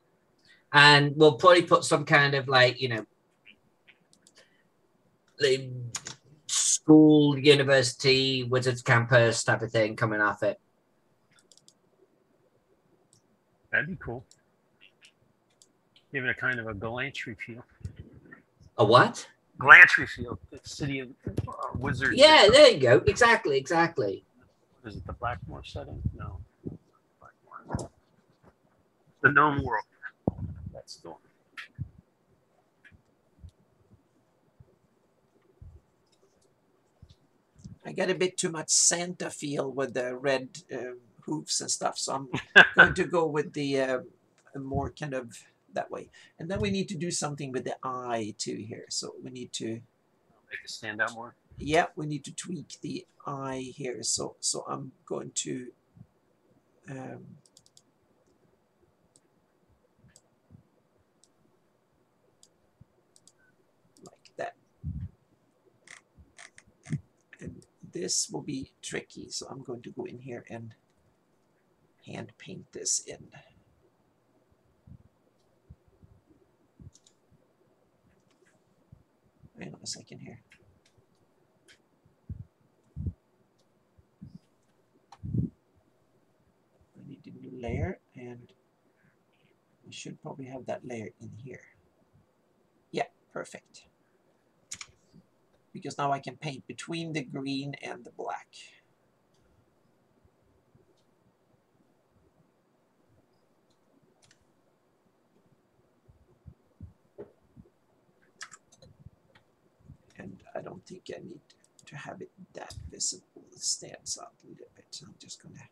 And we'll probably put some kind of the school, university, Wizards campus type of thing coming off it. That'd be cool. Give it a kind of a galantry feel. A what? Glantry Field, the city of wizards. Yeah, there you go. Exactly. Is it the Blackmore setting? No. Blackmore. The Gnome World. That's the one. I got a bit too much Santa feel with the red hoofs and stuff, so I'm going to go with the more kind of that way. And then we need to do something with the eye too here. So we need to make it stand out more. Yeah, we need to tweak the eye here. So I'm going to like that. And this will be tricky, so I'm going to go in here and hand paint this in. Hang on a second here. I need a new layer, and we should probably have that layer in here. Yeah, perfect. Because now I can paint between the green and the black. And I don't think I need to have it that visible. It stands out a little bit. So I'm just going to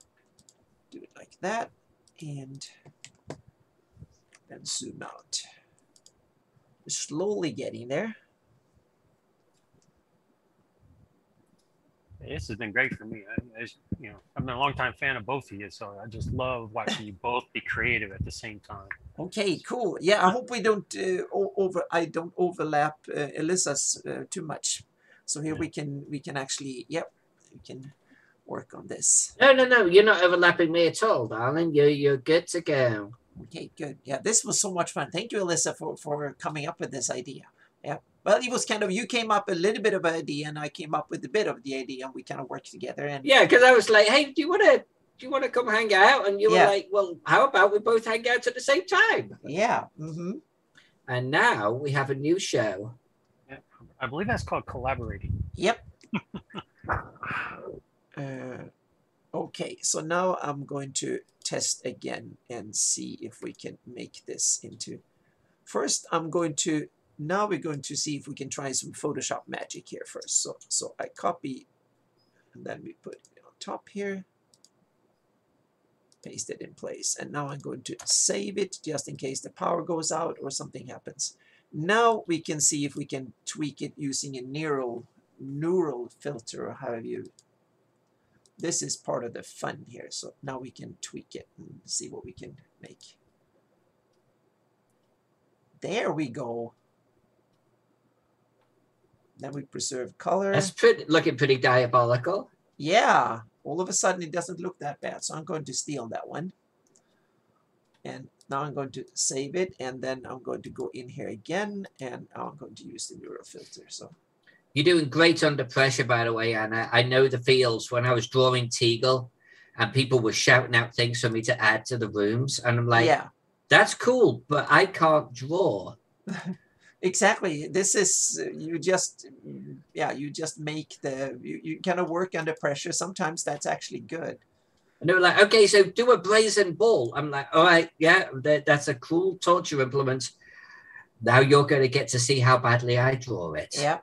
do it like that and then zoom out. We're slowly getting there. This has been great for me. You know, I've been a long-time fan of both of you, so I just love watching you both be creative at the same time. Okay, cool. Yeah, I hope we don't overlap Alyssa's too much. So here we can actually, yep, we can work on this. No, you're not overlapping me at all, darling. You're good to go. Okay, good. Yeah, this was so much fun. Thank you, Alyssa, for coming up with this idea. Yeah. Well, it was kind of, you came up a little bit of an idea, and I came up with a bit of the idea, and we kind of worked together. And yeah, because I was like, hey, do you want to come hang out? And you were like, well, how about we both hang out at the same time? Yeah. Mm-hmm. And now we have a new show. Yeah, I believe that's called collaborating. Yep. Okay, so now I'm going to test again and see if we can make this into. First, now we're going to see if we can try some Photoshop magic here first. So I copy, and then we put it on top here, paste it in place, and now I'm going to save it just in case the power goes out or something happens. Now we can see if we can tweak it using a neural filter, or however you. This is part of the fun here. So now we can tweak it and see what we can make. There we go. Then we preserve color. That's looking pretty diabolical. Yeah. All of a sudden it doesn't look that bad. So I'm going to steal that one. And now I'm going to save it. And then I'm going to go in here again. And now I'm going to use the neural filter. So you're doing great under pressure, by the way, Anna. I know the feels when I was drawing Teagle and people were shouting out things for me to add to the rooms. And I'm like, yeah, that's cool, but I can't draw. Exactly. This is, you just make you kind of work under pressure. Sometimes that's actually good. And they were like, okay, so do a brazen ball. I'm like, all right, yeah, that's a cool torture implement. Now you're going to get to see how badly I draw it. Yeah.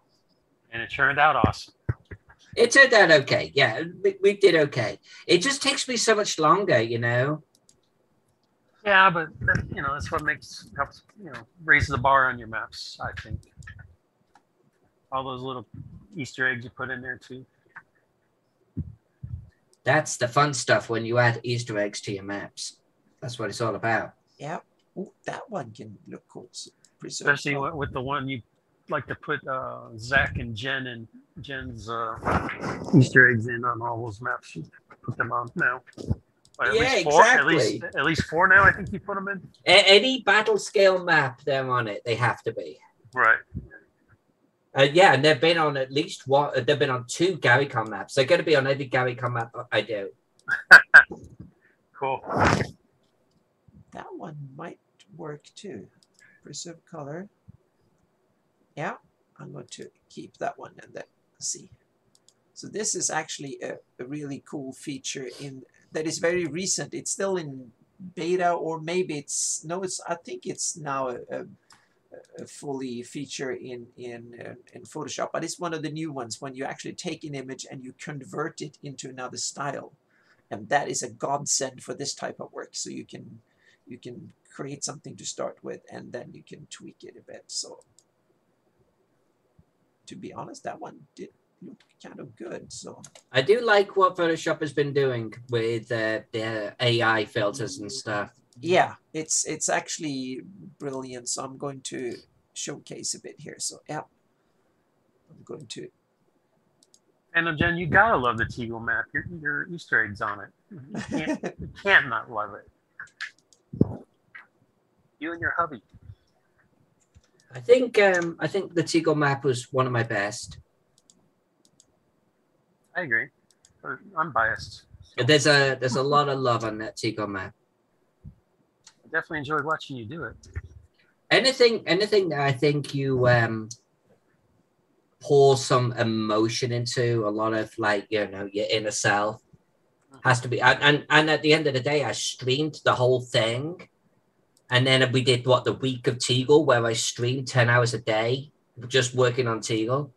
And it turned out awesome. It turned out okay. Yeah, we did okay. It just takes me so much longer, you know. Yeah, but that's what helps raise the bar on your maps. I think all those little Easter eggs you put in there too. That's the fun stuff when you add Easter eggs to your maps. That's what it's all about. Yeah. Ooh, that one can look cool. So especially with the one you like to put Zach and Jen's Easter eggs in on all those maps. You put them on now. Exactly. At least 4 now. I think you put them in. Any battle scale map, they're on it. They have to be. Right. Yeah, and they've been on at least one. They've been on 2 GaryCon maps. They're going to be on every GaryCon map I do. Cool. That one might work too. Preserve color. Yeah, I'm going to keep that one and then see. So this is actually a really cool feature that is very recent. It's still in beta, or maybe it's no. I think it's now a fully feature in Photoshop. But it's one of the new ones when you actually take an image and you convert it into another style, and that is a godsend for this type of work. So you can create something to start with, and then you can tweak it a bit. So to be honest, that one did look kind of good. So I do like what Photoshop has been doing with their AI filters and stuff. yeah, it's actually brilliant. So I'm going to showcase a bit here. So yeah, I'm going to. And Jen, you gotta love the Teagle map. Your Easter eggs on it. You can't not love it. You and your hubby. I think the Teagle map was one of my best. I agree. I'm biased. So There's a lot of love on that Teagle map. I definitely enjoyed watching you do it. Anything that I think you pour some emotion into, a lot of like, you know, your inner self has to be, and at the end of the day, I streamed the whole thing, and then we did the week of Teagle, where I streamed 10 hours a day just working on Teagle.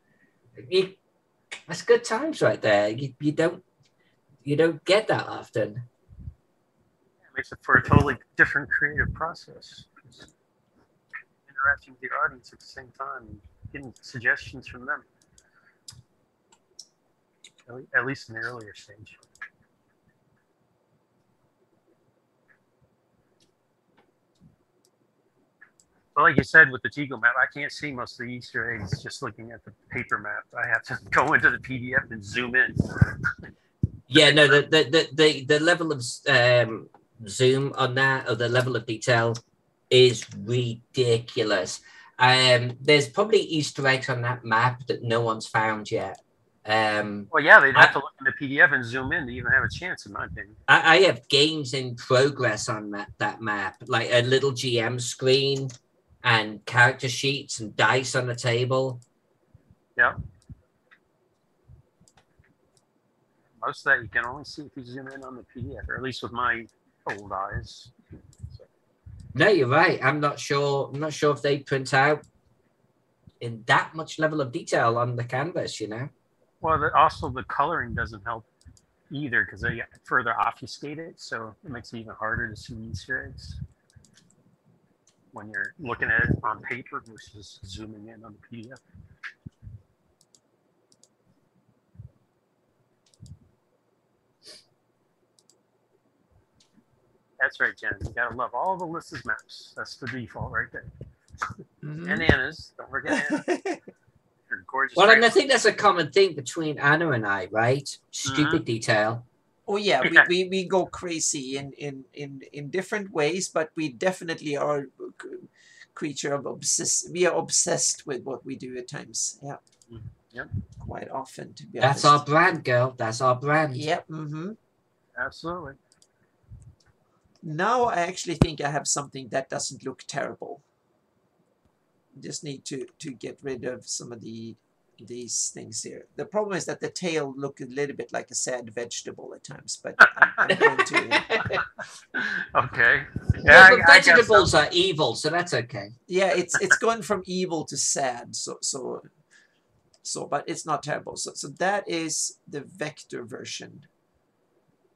That's good times right there. You don't get that often. It makes it for a totally different creative process. Just interacting with the audience at the same time and getting suggestions from them. At least in the earlier stage. But like you said with the Teagle map, I can't see most of the Easter eggs just looking at the paper map. I have to go into the PDF and zoom in. Yeah, no, the level of zoom on that, or the level of detail, is ridiculous. There's probably Easter eggs on that map that no one's found yet. Well, yeah, they'd have to look in the PDF and zoom in to even have a chance, in my opinion. I have games in progress on that map, like a little GM screen and character sheets and dice on the table. Yeah. Most of that you can only see if you zoom in on the PDF, or at least with my old eyes. So. No, you're right. I'm not sure if they print out in that much level of detail on the canvas, you know. Well, also the coloring doesn't help either, because they further obfuscate it, so it makes it even harder to see Easter eggs when you're looking at it on paper versus zooming in on the PDF. That's right, Jen. You gotta love all the Alyssa's maps. That's the default right there. Mm-hmm. And Anna's. Don't forget Anna. Gorgeous. Well, and I think that's a common thing between Anna and I, right? Stupid detail. Oh yeah, we go crazy in different ways, but we definitely are creature of we are obsessed with what we do at times. Yeah. Yep. Quite often, to be honest. That's our brand, girl. That's our brand. Yep. Mm-hmm. Absolutely. Now I actually think I have something that doesn't look terrible. Just need to get rid of some of these things here. The problem is that the tail look a little bit like a sad vegetable at times, but I'm going to. Okay. Yeah, but vegetables are evil, so that's okay. Yeah, it's going from evil to sad, so but it's not terrible. So that is the vector version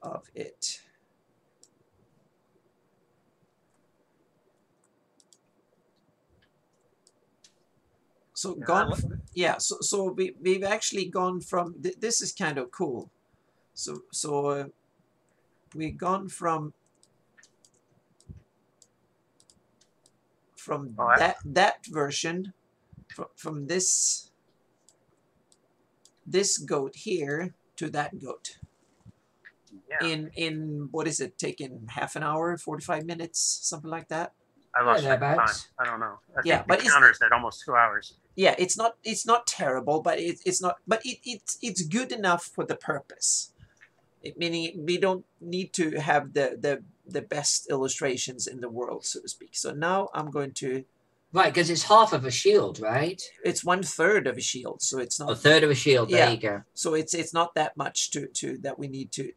of it. So so we've actually gone from this is kind of cool. So we've gone from that version from this goat here to that goat. Yeah. In what is it, taking half an hour, 45 minutes, something like that? I lost track of time. I don't know. I think but the counter's at almost 2 hours. Yeah, it's not terrible, but it's not, but it's good enough for the purpose. Meaning we don't need to have the best illustrations in the world, so to speak. So now I'm going to Right, because it's half of a shield, right? It's 1/3 of a shield, so it's not A third of a shield. There Yeah. you go. So it's not that much to that we need to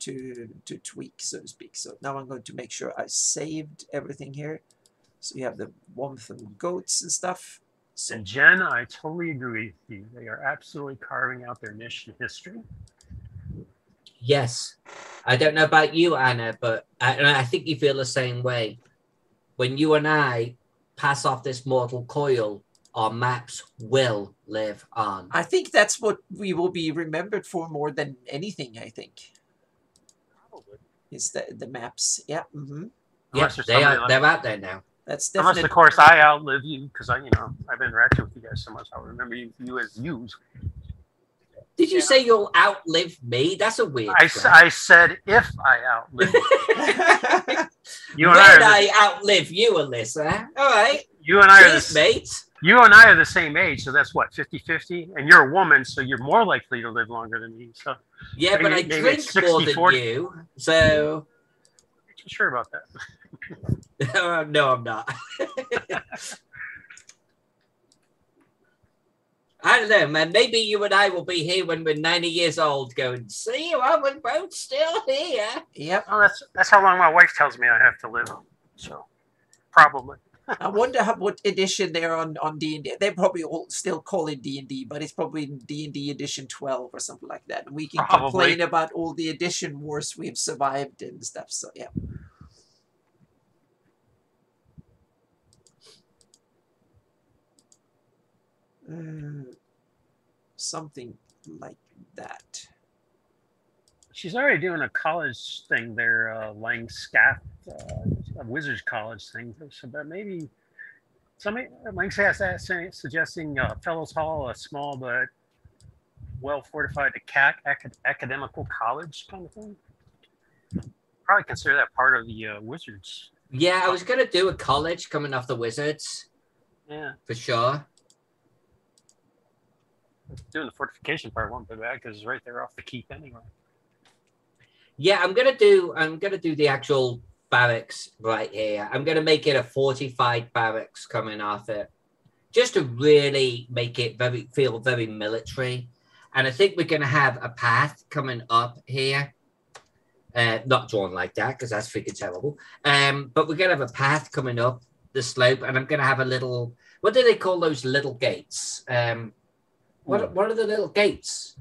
tweak, so to speak. So now I'm going to make sure I saved everything here. So you have the warmth and goats and stuff. So And Jen, I totally agree with you. They are absolutely carving out their niche in history. Yes. I don't know about you, Anna, but I think you feel the same way. When you and I pass off this mortal coil, our maps will live on. I think that's what we will be remembered for more than anything. I think Probably. is the maps. Yeah. Mm-hmm. Yeah, they're out there now. That's Unless, definitely. of course, I outlive you because I've interacted with you guys so much. I'll remember you as yous. Did you say you'll outlive me? That's a weird. I said if I outlive you. You and When I outlive you, Alyssa. All right. You and I are Cheers, mate. You and I are the same age, so that's what, 50-50? And you're a woman, so you're more likely to live longer than me. So yeah, but I drink more than you, so. I'm sure about that. No, I'm not. I don't know, man. Maybe you and I will be here when we're 90 years old going, see, well, we're both still here. Yep. Oh, that's how long my wife tells me I have to live. So, probably. I wonder what edition they're on D&D. They probably all still call it D&D, but it's probably D&D edition 12 or something like that. And we can complain about all the edition wars we've survived and stuff. So, yeah. Something like that. She's already doing a college thing there, Langscath, a wizard's college thing. So that maybe somebody, Langscath suggesting Fellows Hall, a small but well fortified academical college kind of thing. Probably consider that part of the wizards. Yeah, I was going to do a college coming off the wizards. Yeah. For sure. Doing the fortification part won't be bad because it's right there off the keep anyway. Yeah, I'm gonna do the actual barracks right here. I'm gonna make it a fortified barracks coming off it, just to really make it feel very military. And I think we're gonna have a path coming up here, not drawn like that because that's freaking terrible. But we're gonna have a path coming up the slope, and I'm gonna have a little. What do they call those little gates? What are the little gates?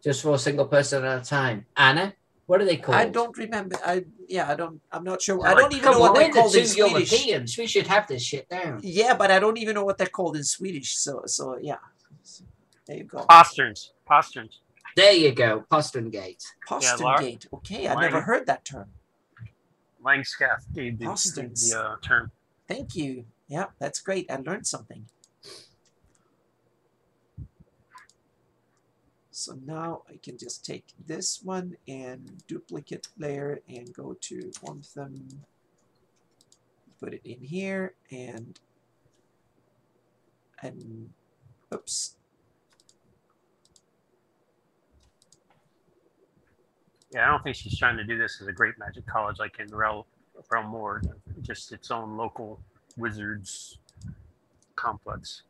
Just for a single person at a time. Anna, what are they called? I don't remember. I'm not sure. Yeah, I don't even know what they're called in Swedish. Europeans. We should have this shit down. Yeah, but I don't even know what they're called in Swedish. So yeah. So, there you go. Posterns. There you go. Postern gate. Postern gate. Okay, I've never heard that term. Langscath gave the term. Thank you. Yeah, that's great. I learned something. So now I can just take this one and duplicate layer and go to one of them, put it in here, and oops. Yeah, I don't think she's trying to do this as a great magic college like in Realm War, just its own local wizards complex.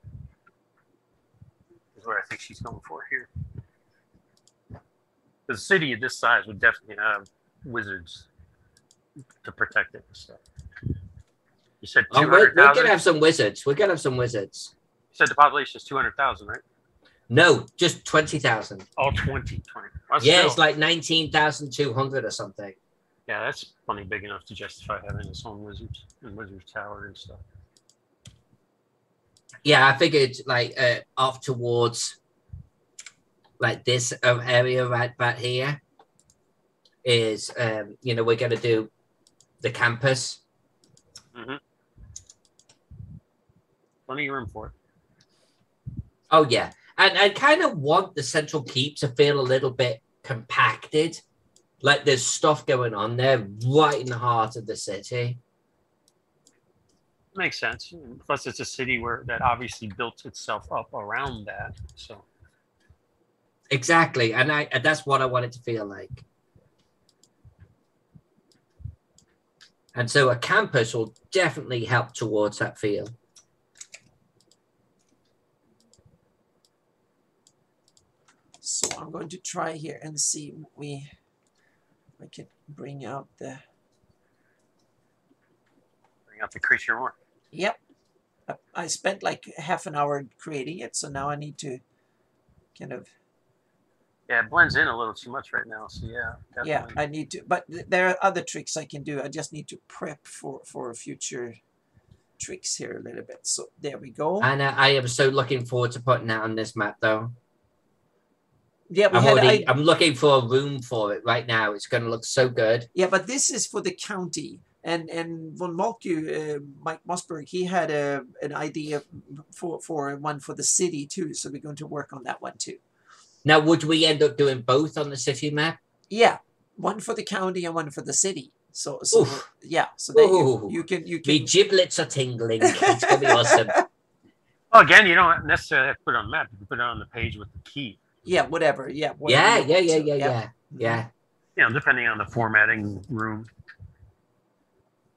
Is what I think she's going for here. The city of this size would definitely have wizards to protect it and stuff. You said 200,000? We're going to have some wizards. We're going to have some wizards. You said the population is 200,000, right? No, just 20,000. Oh, 20. Yeah, it's like 19,200 or something. Yeah, that's plenty big enough to justify having its own wizards and wizards tower and stuff. Yeah, I figured like off towards like this area right back here is, we're going to do the campus. Mm-hmm. Plenty of room for it. Oh, yeah. And I kind of want the central keep to feel a little bit compacted. Like there's stuff going on there right in the heart of the city. Makes sense. Plus, it's a city that obviously built itself up around that. So exactly, and that's what I want it to feel like. And so a campus will definitely help towards that feel. So I'm going to try here and see I can bring out the creature more. Yep. I spent like half an hour creating it, so now I need to kind of. Yeah, it blends in a little too much right now. So yeah, definitely. Yeah, I need to. But there are other tricks I can do. I just need to prep for future tricks here a little bit. So there we go. And I am so looking forward to putting that on this map, though. Yeah, I'm looking for a room for it right now. It's going to look so good. Yeah, but this is for the county. And von Moltke, Mike Mossberg, he had an idea for one for the city too. So we're going to work on that one too. Now, would we end up doing both on the city map? Yeah, one for the county and one for the city. So yeah, so then you can. The giblets are tingling. It's gonna be awesome. Well, again, you don't necessarily have to put it on the map. You can put it on the page with the key. Yeah, whatever. Yeah. Yeah. You know, depending on the formatting room.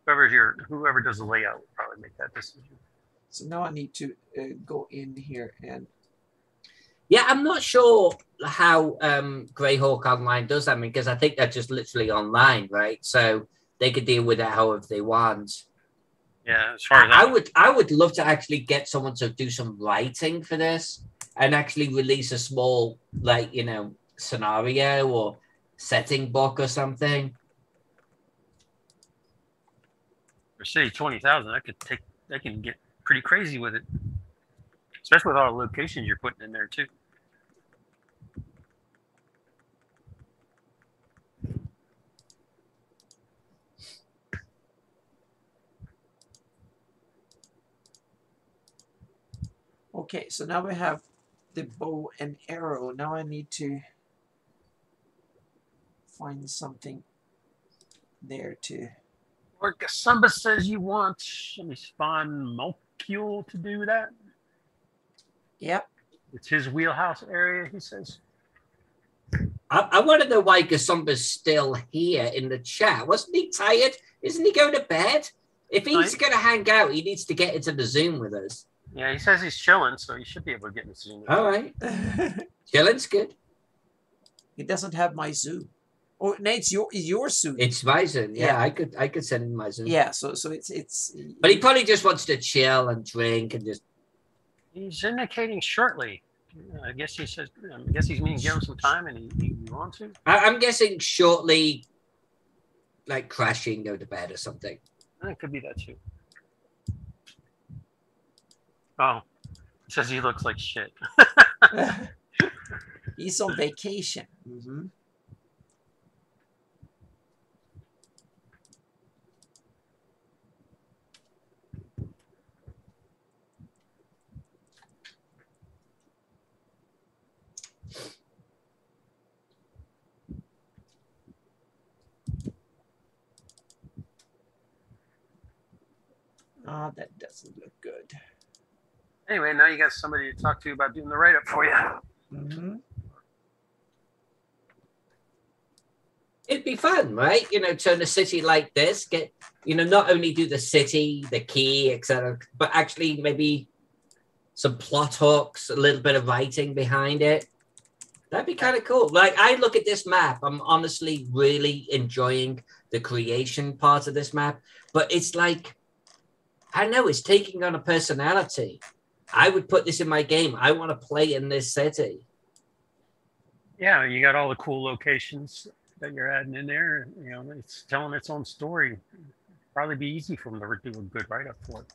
Whoever does the layout will probably make that decision. So now I need to go in here and. Yeah, I'm not sure how Greyhawk Online does that. I mean, because I think they're just literally online, right? So they could deal with that however they want. Yeah, as far as I would love to actually get someone to do some writing for this and actually release a small, like, you know, scenario or setting book or something. For City 20,000, that can get pretty crazy with it. Especially with all the locations you're putting in there, too. Okay, so now we have the bow and arrow. Now I need to find something there to. Or Gasumba says you want Spawn Mulcule to do that. Yep. It's his wheelhouse area, he says. I want to know why Gasumba's still here in the chat. Wasn't he tired? Isn't he going to bed? If he's going to hang out, he needs to get into the Zoom with us. Yeah, he says he's chilling, so he should be able to get in the Zoom. All right. Chilling's good. He doesn't have my Zoom. Oh, Nate's your Zoom. It's my Zoom. Yeah, I could send him my Zoom. Yeah, so it's. But he probably just wants to chill and drink and just. He's indicating shortly. I guess he says. I guess he's meaning give him some time, and he wants to. I'm guessing shortly, like crashing, go to bed or something. It could be that too. Oh, he says he looks like shit. He's on vacation. Mm-hmm. Ah, that doesn't look good. Anyway, now you got somebody to talk to about doing the write-up for you. Mm-hmm. It'd be fun, right? You know, turn a city like this, get, you know, not only do the city, the key, etc., but actually maybe some plot hooks, a little bit of writing behind it. That'd be kind of cool. Like, I look at this map, I'm honestly really enjoying the creation part of this map, but it's like, I don't know, it's taking on a personality. I would put this in my game. I want to play in this city. Yeah, you got all the cool locations that you're adding in there. You know, it's telling its own story. Probably be easy for them to do a good write-up for it.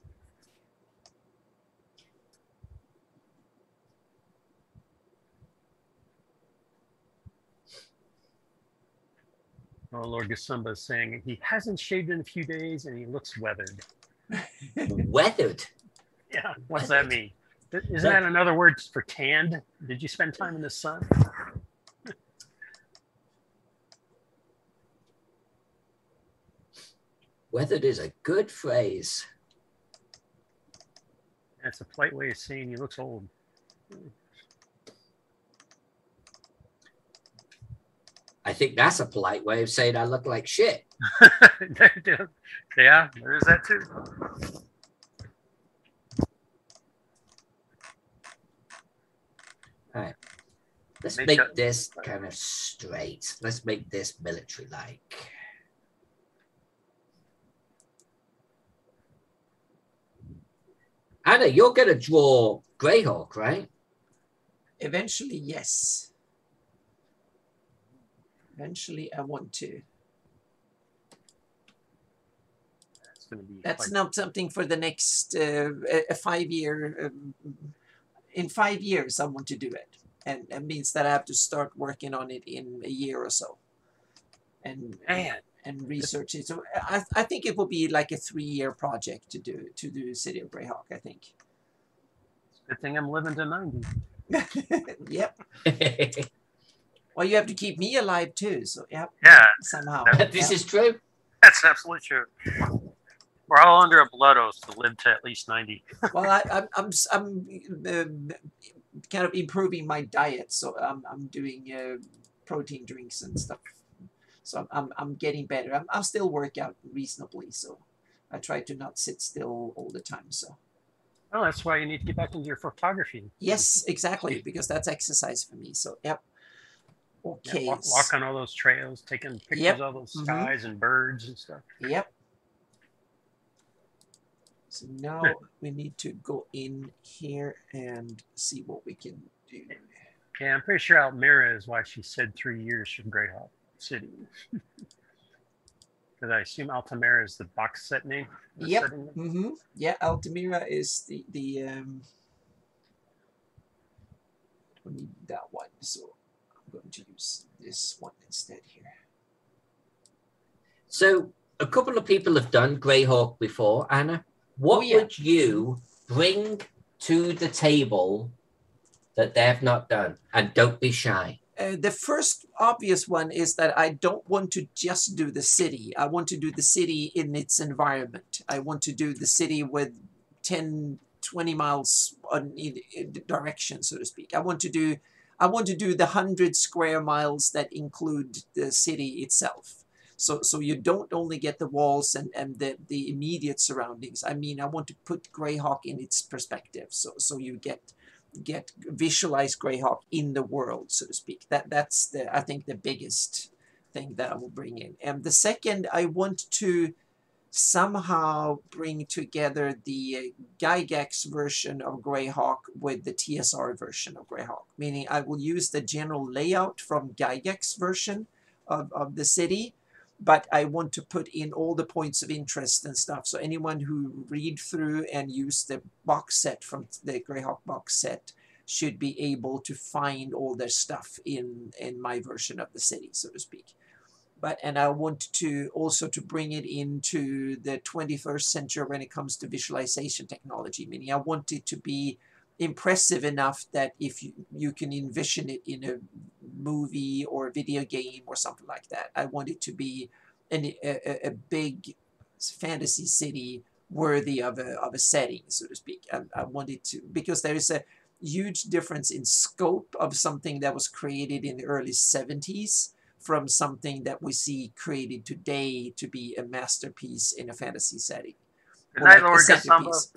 Oh, Lord Gasumba is saying he hasn't shaved in a few days and he looks weathered. Weathered? Yeah, what's that mean? Isn't that another word for tanned? Did you spend time in the sun? Weathered is a good phrase. That's a polite way of saying he looks old. I think that's a polite way of saying I look like shit. Yeah, there is that too. All right. Let's Make make a- this kind of straight. Let's make this military-like. Anna, you're going to draw Greyhawk, right? Eventually, yes. Eventually, I want to. It's going to be. That's like, not something for the next a 5 year. In 5 years, I want to do it, and it means that I have to start working on it in a year or so, and Man, and research it. So I think it will be like a 3 year project to do City of Greyhawk. I think. good thing I'm living to 90. Yep. Well, you have to keep me alive too. So yep. Yeah, Somehow. This Yep. is true. that's absolutely true. We're all under a blood oath to live to at least 90. Well, I'm kind of improving my diet, so I'm doing protein drinks and stuff. So I'm getting better. I'm still work out reasonably, so I try to not sit still all the time. So Oh, that's why you need to get back into your photography. yes, exactly, because that's exercise for me. So yep. Yeah, Okay. walk on all those trails, taking pictures Yep. of all those Mhm. skies and birds and stuff. Yep. So now we need to go in here and see what we can do. Yeah, I'm pretty sure Almira is why she said 3 years from Greyhawk City. Because I assume Altamira is the box set name. the Yep. setting name. Mm-hmm. Yeah, Altamira is the we need that one, so I'm going to use this one instead here. So a couple of people have done Greyhawk before. Anna, what yeah. would you bring to the table that they have not done? And don't be shy. The first obvious one is that I don't want to just do the city. I want to do the city in its environment. I want to do the city with 10, 20 miles in direction, so to speak. I want to do the 100 square miles that include the city itself. So you don't only get the walls and the immediate surroundings. I mean, I want to put Greyhawk in its perspective. So you get visualize Greyhawk in the world, so to speak. That's I think the biggest thing that I will bring in. And the second, I want to somehow bring together the Gygax version of Greyhawk with the TSR version of Greyhawk, meaning I will use the general layout from Gygax version of the city, but I want to put in all the points of interest and stuff. So anyone who read through and use the box set from the Greyhawk box set should be able to find all their stuff in my version of the city, so to speak. And I want to also to bring it into the 21st century when it comes to visualization technology, meaning I want it to be impressive enough that if you can envision it in a movie or a video game or something like that. I want it to be a big fantasy city worthy of a setting, so to speak. I want it to, because there is a huge difference in scope of something that was created in the early 70s from something that we see created today to be a masterpiece in a fantasy setting. Good Or night, like a Lord centerpiece.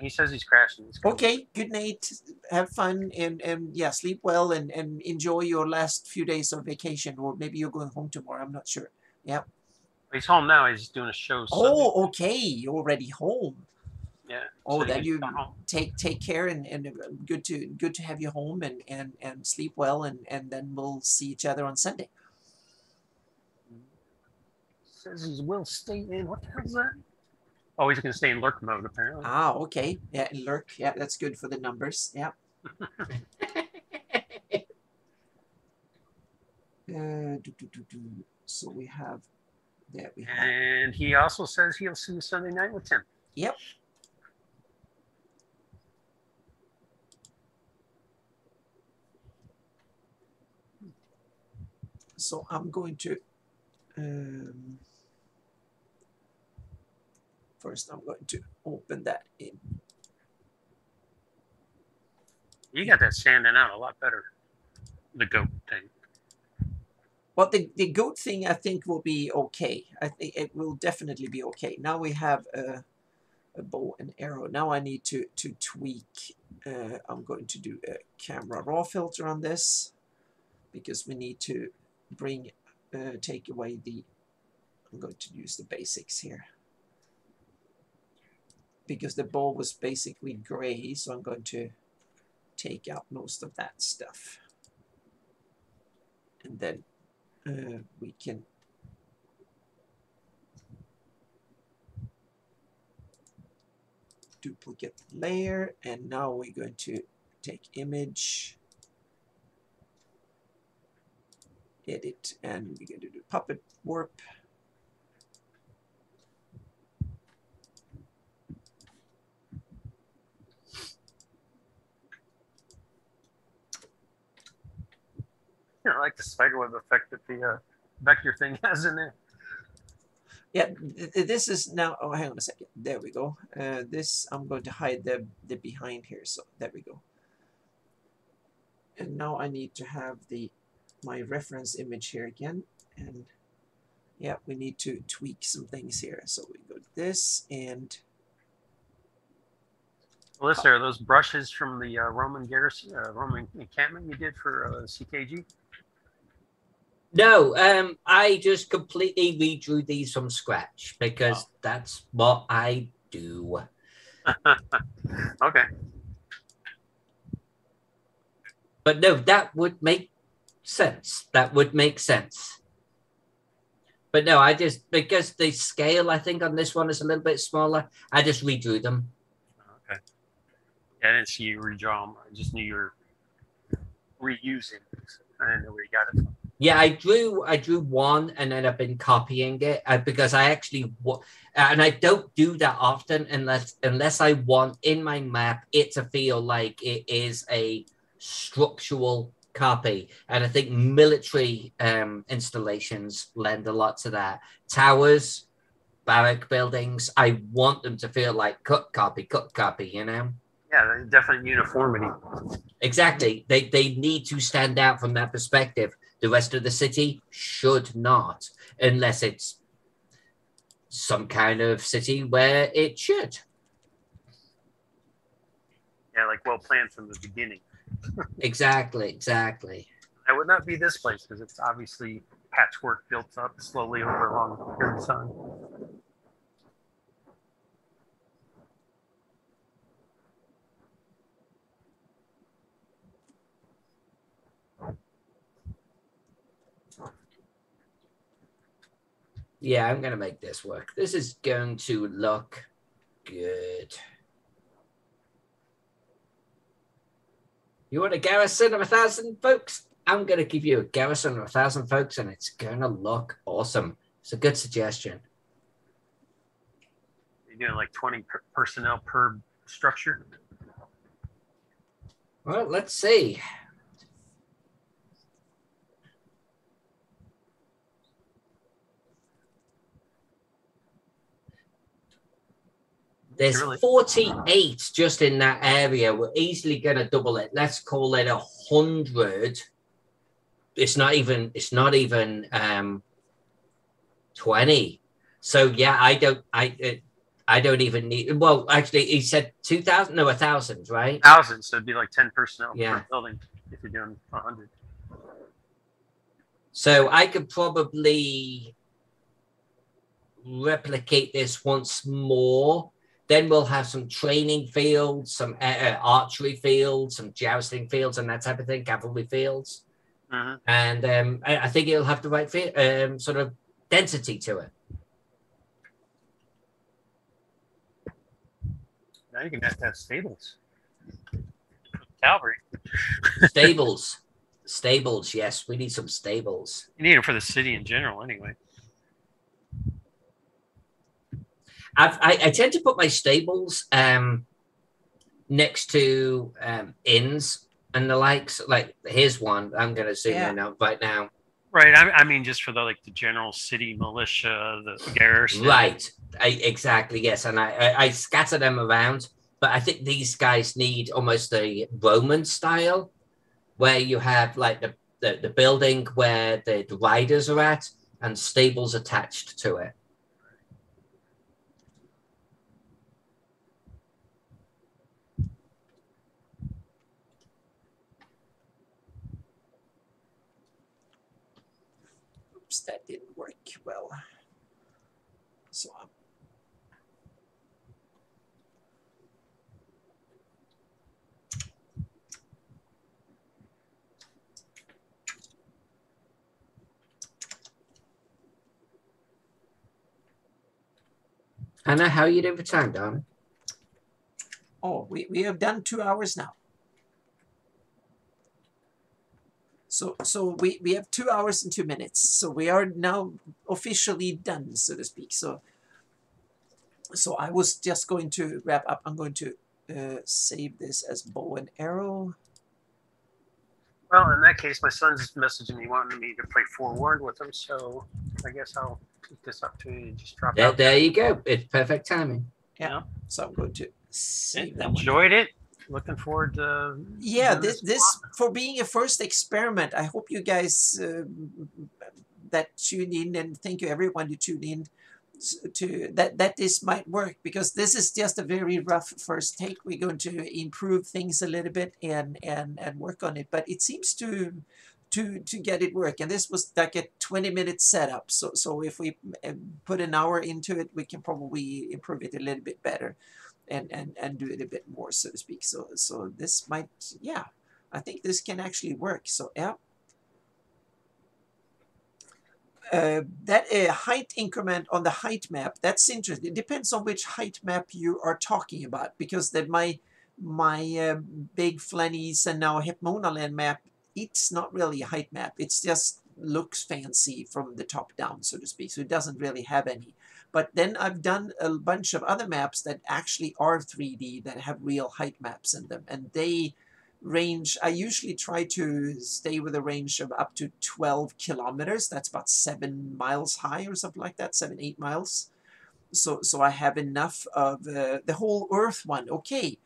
He says he's crashing. He's coming. Okay, good night. Have fun and yeah, sleep well and enjoy your last few days of vacation, or maybe you're going home tomorrow. I'm not sure. Yeah. He's home now. He's doing a show. Sunday. Oh, okay. You're already home. Yeah. Oh, so then he's you gone home. take care and good to have you home and sleep well and then we'll see each other on Sunday. Says he will stay in. What the hell is that? Oh, he's going to stay in lurk mode apparently. Ah, okay. Yeah, lurk. Yeah, that's good for the numbers. Yeah. So we have there we have. And he also says he'll see you Sunday night with Tim. Yep. So I'm going to first I'm going to open that in. You got that standing out a lot better. The goat thing. Well, the goat thing I think will be okay. I think it will definitely be okay. Now we have a a bow and arrow. Now I need to tweak. I'm going to do a camera raw filter on this because we need to bring take away the. I'm going to use the basics here because the bow was basically gray, so I'm going to take out most of that stuff, and then we can duplicate layer, and now we're going to take image, edit, and we're going to do puppet warp. I like the spiderweb effect that the vector thing has in there. Yeah, this is now. Oh, hang on a second. There we go. This I'm going to hide the behind here. So there we go. And now I need to have my reference image here again. And yeah, we need to tweak some things here. So we go to this and. Alyssa, are those brushes from the Roman garrison, Roman encampment you did for CKG? No, I just completely redrew these from scratch because that's what I do. Okay. But no, that would make sense. That would make sense. But no, I just, because the scale, I think, on this one is a little bit smaller, I just redrew them. Okay. Yeah, I didn't see you redraw them. I just knew you were reusing. I didn't know where you got it from. Yeah, I drew one and then I've been copying it because I actually, and I don't do that often unless I want in my map it to feel like it is a structural copy. And I think military installations lend a lot to that. Towers, barrack buildings, I want them to feel like cut copy, you know? Yeah, definitely uniformity. Exactly. They need to stand out from that perspective. The rest of the city should not, unless it's some kind of city where it should. Yeah, like well planned from the beginning. Exactly. That would not be this place because it's obviously patchwork built up slowly over a long period of time. Yeah, I'm going to make this work. This is going to look good. You want a garrison of 1,000 folks? I'm going to give you a garrison of 1,000 folks, and it's going to look awesome. It's a good suggestion. You're doing like 20 personnel per structure? Well, let's see. There's 48 just in that area. We're easily going to double it. Let's call it 100. It's not even 20. So yeah, I don't even need. Well, actually, he said 2,000. No, 1,000, right? 1,000. So it'd be like 10 personnel per building if you're doing 100. So I could probably replicate this once more. Then we'll have some training fields, some archery fields, some jousting fields, and that type of thing, cavalry fields. And I think it'll have the right sort of density to it. Now you can have to have stables. Cavalry. Stables, yes. We need some stables. You need them for the city in general anyway. I tend to put my stables next to inns and the likes. Like here's one. I'm going to zoom in out right now. Right. I mean, just for the general city militia, the garrison. Right. Exactly. Yes. And I scatter them around, but I think these guys need almost a Roman style, where you have like the building where the riders are at and stables attached to it. that didn't work well. So Anna, how are you doing for time, darling? oh, we have done 2 hours now. So we have 2 hours and 2 minutes. So we are now officially done, so to speak. So I was just going to wrap up. I'm going to save this as bow and arrow. Well, in that case, my son's messaging me wanting me to play Forewarned with him, so I guess I'll take this opportunity to just drop out. There you go. It's perfect timing. Yeah. So I'm going to save that Enjoyed it. Looking forward to. Yeah, this for being a first experiment. I hope you guys that tune in, and thank you everyone who tuned in to that this might work, because this is just a very rough first take. We're going to improve things a little bit and work on it, but it seems to get it work. And this was like a 20-minute setup. So if we put an hour into it, we can probably improve it a little bit better. And do it a bit more, so to speak. So this might, yeah, I think this can actually work. So yeah, that height increment on the height map, that's interesting. It depends on which height map you are talking about, because that my big Flanies and now Hypmonaland map, it's not really a height map. It's just looks fancy from the top down, so to speak. So it doesn't really have any. But then I've done a bunch of other maps that actually are 3D, that have real height maps in them. And they range, I usually try to stay with a range of up to 12 kilometers. That's about 7 miles high or something like that, 7-8 miles. So I have enough of the whole Earth one. Okay.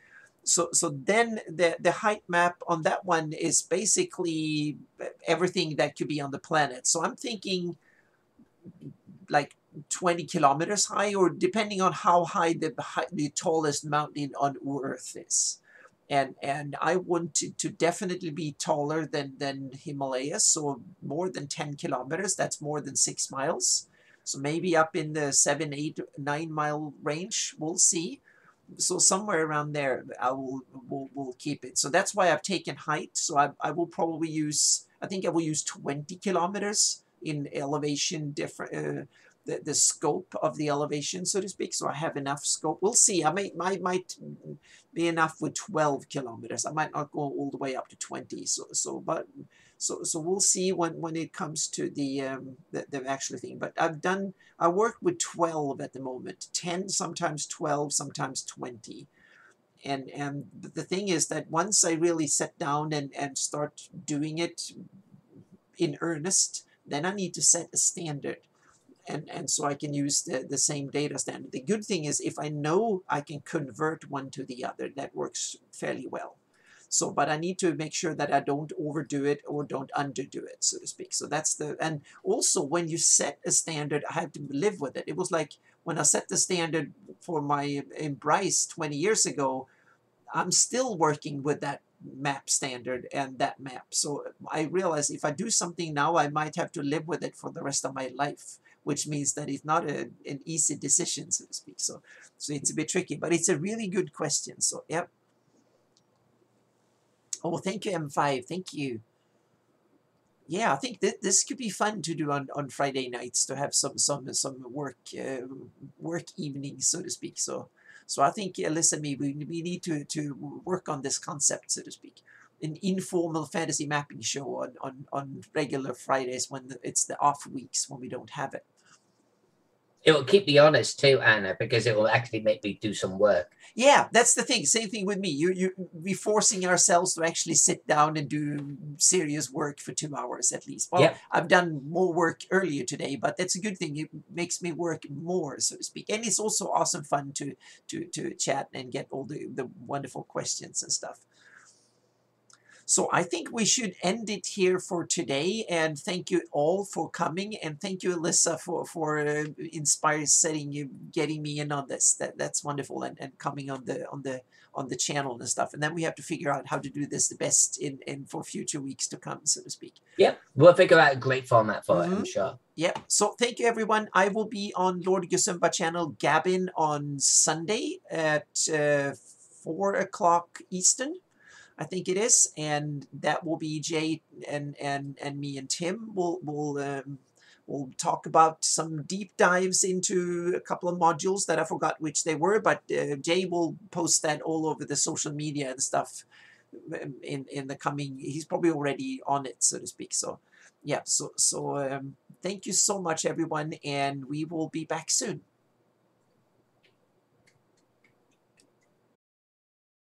So then the height map on that one is basically everything that could be on the planet. So I'm thinking like 20 kilometers high, or depending on how high the tallest mountain on Earth is. And I want to definitely be taller than Himalayas, so more than 10 kilometers. That's more than 6 miles. So maybe up in the 7, 8, 9 mile range. We'll see. So somewhere around there, we'll keep it. So that's why I've taken height. So I will probably use, I think I will use 20 kilometers in elevation, different the scope of the elevation, so to speak. So I have enough scope. We'll see. I might be enough with 12 kilometers. I might not go all the way up to 20. So we'll see when it comes to the actual thing. But I work with 12 at the moment. 10, sometimes 12, sometimes 20. And the thing is that once I really sit down and start doing it in earnest, then I need to set a standard. And so I can use the same data standard. The good thing is, if I know I can convert one to the other, that works fairly well. So, but I need to make sure that I don't overdo it or don't underdo it, so to speak. So that's and also when you set a standard, I have to live with it. It was like when I set the standard for my in Bryce 20 years ago, I'm still working with that map standard and that map. So I realize if I do something now, I might have to live with it for the rest of my life, which means that it's not an easy decision, so to speak. So it's a bit tricky, but it's a really good question. So, yep. Oh, thank you, M5. Thank you. Yeah, I think this could be fun to do on Friday nights, to have some work evenings, so to speak. So I think Alyssa and me, we need to work on this concept, so to speak. An informal fantasy mapping show on regular Fridays when it's the off weeks when we don't have it. It will keep me honest too, Anna, because it will actually make me do some work. Yeah, that's the thing. Same thing with me. We forcing ourselves to actually sit down and do serious work for 2 hours at least. Well, yep. I've done more work earlier today, but that's a good thing. It makes me work more, so to speak. And it's also awesome fun to chat and get all the wonderful questions and stuff. So I think we should end it here for today, and thank you all for coming, and thank you, Alyssa, for getting me in on this. That's wonderful, and coming on the channel and stuff. And then we have to figure out how to do this the best in for future weeks to come, so to speak. Yep, we'll figure out a great format for it, I'm sure. Yep. So thank you, everyone. I will be on Lord Gusumba channel Gavin on Sunday at 4 o'clock Eastern, I think it is, and that will be Jay and me and Tim. We'll talk about some deep dives into a couple of modules that I forgot which they were, but Jay will post that all over the social media and stuff in the coming. He's probably already on it, so to speak. So yeah, so thank you so much, everyone, and we will be back soon.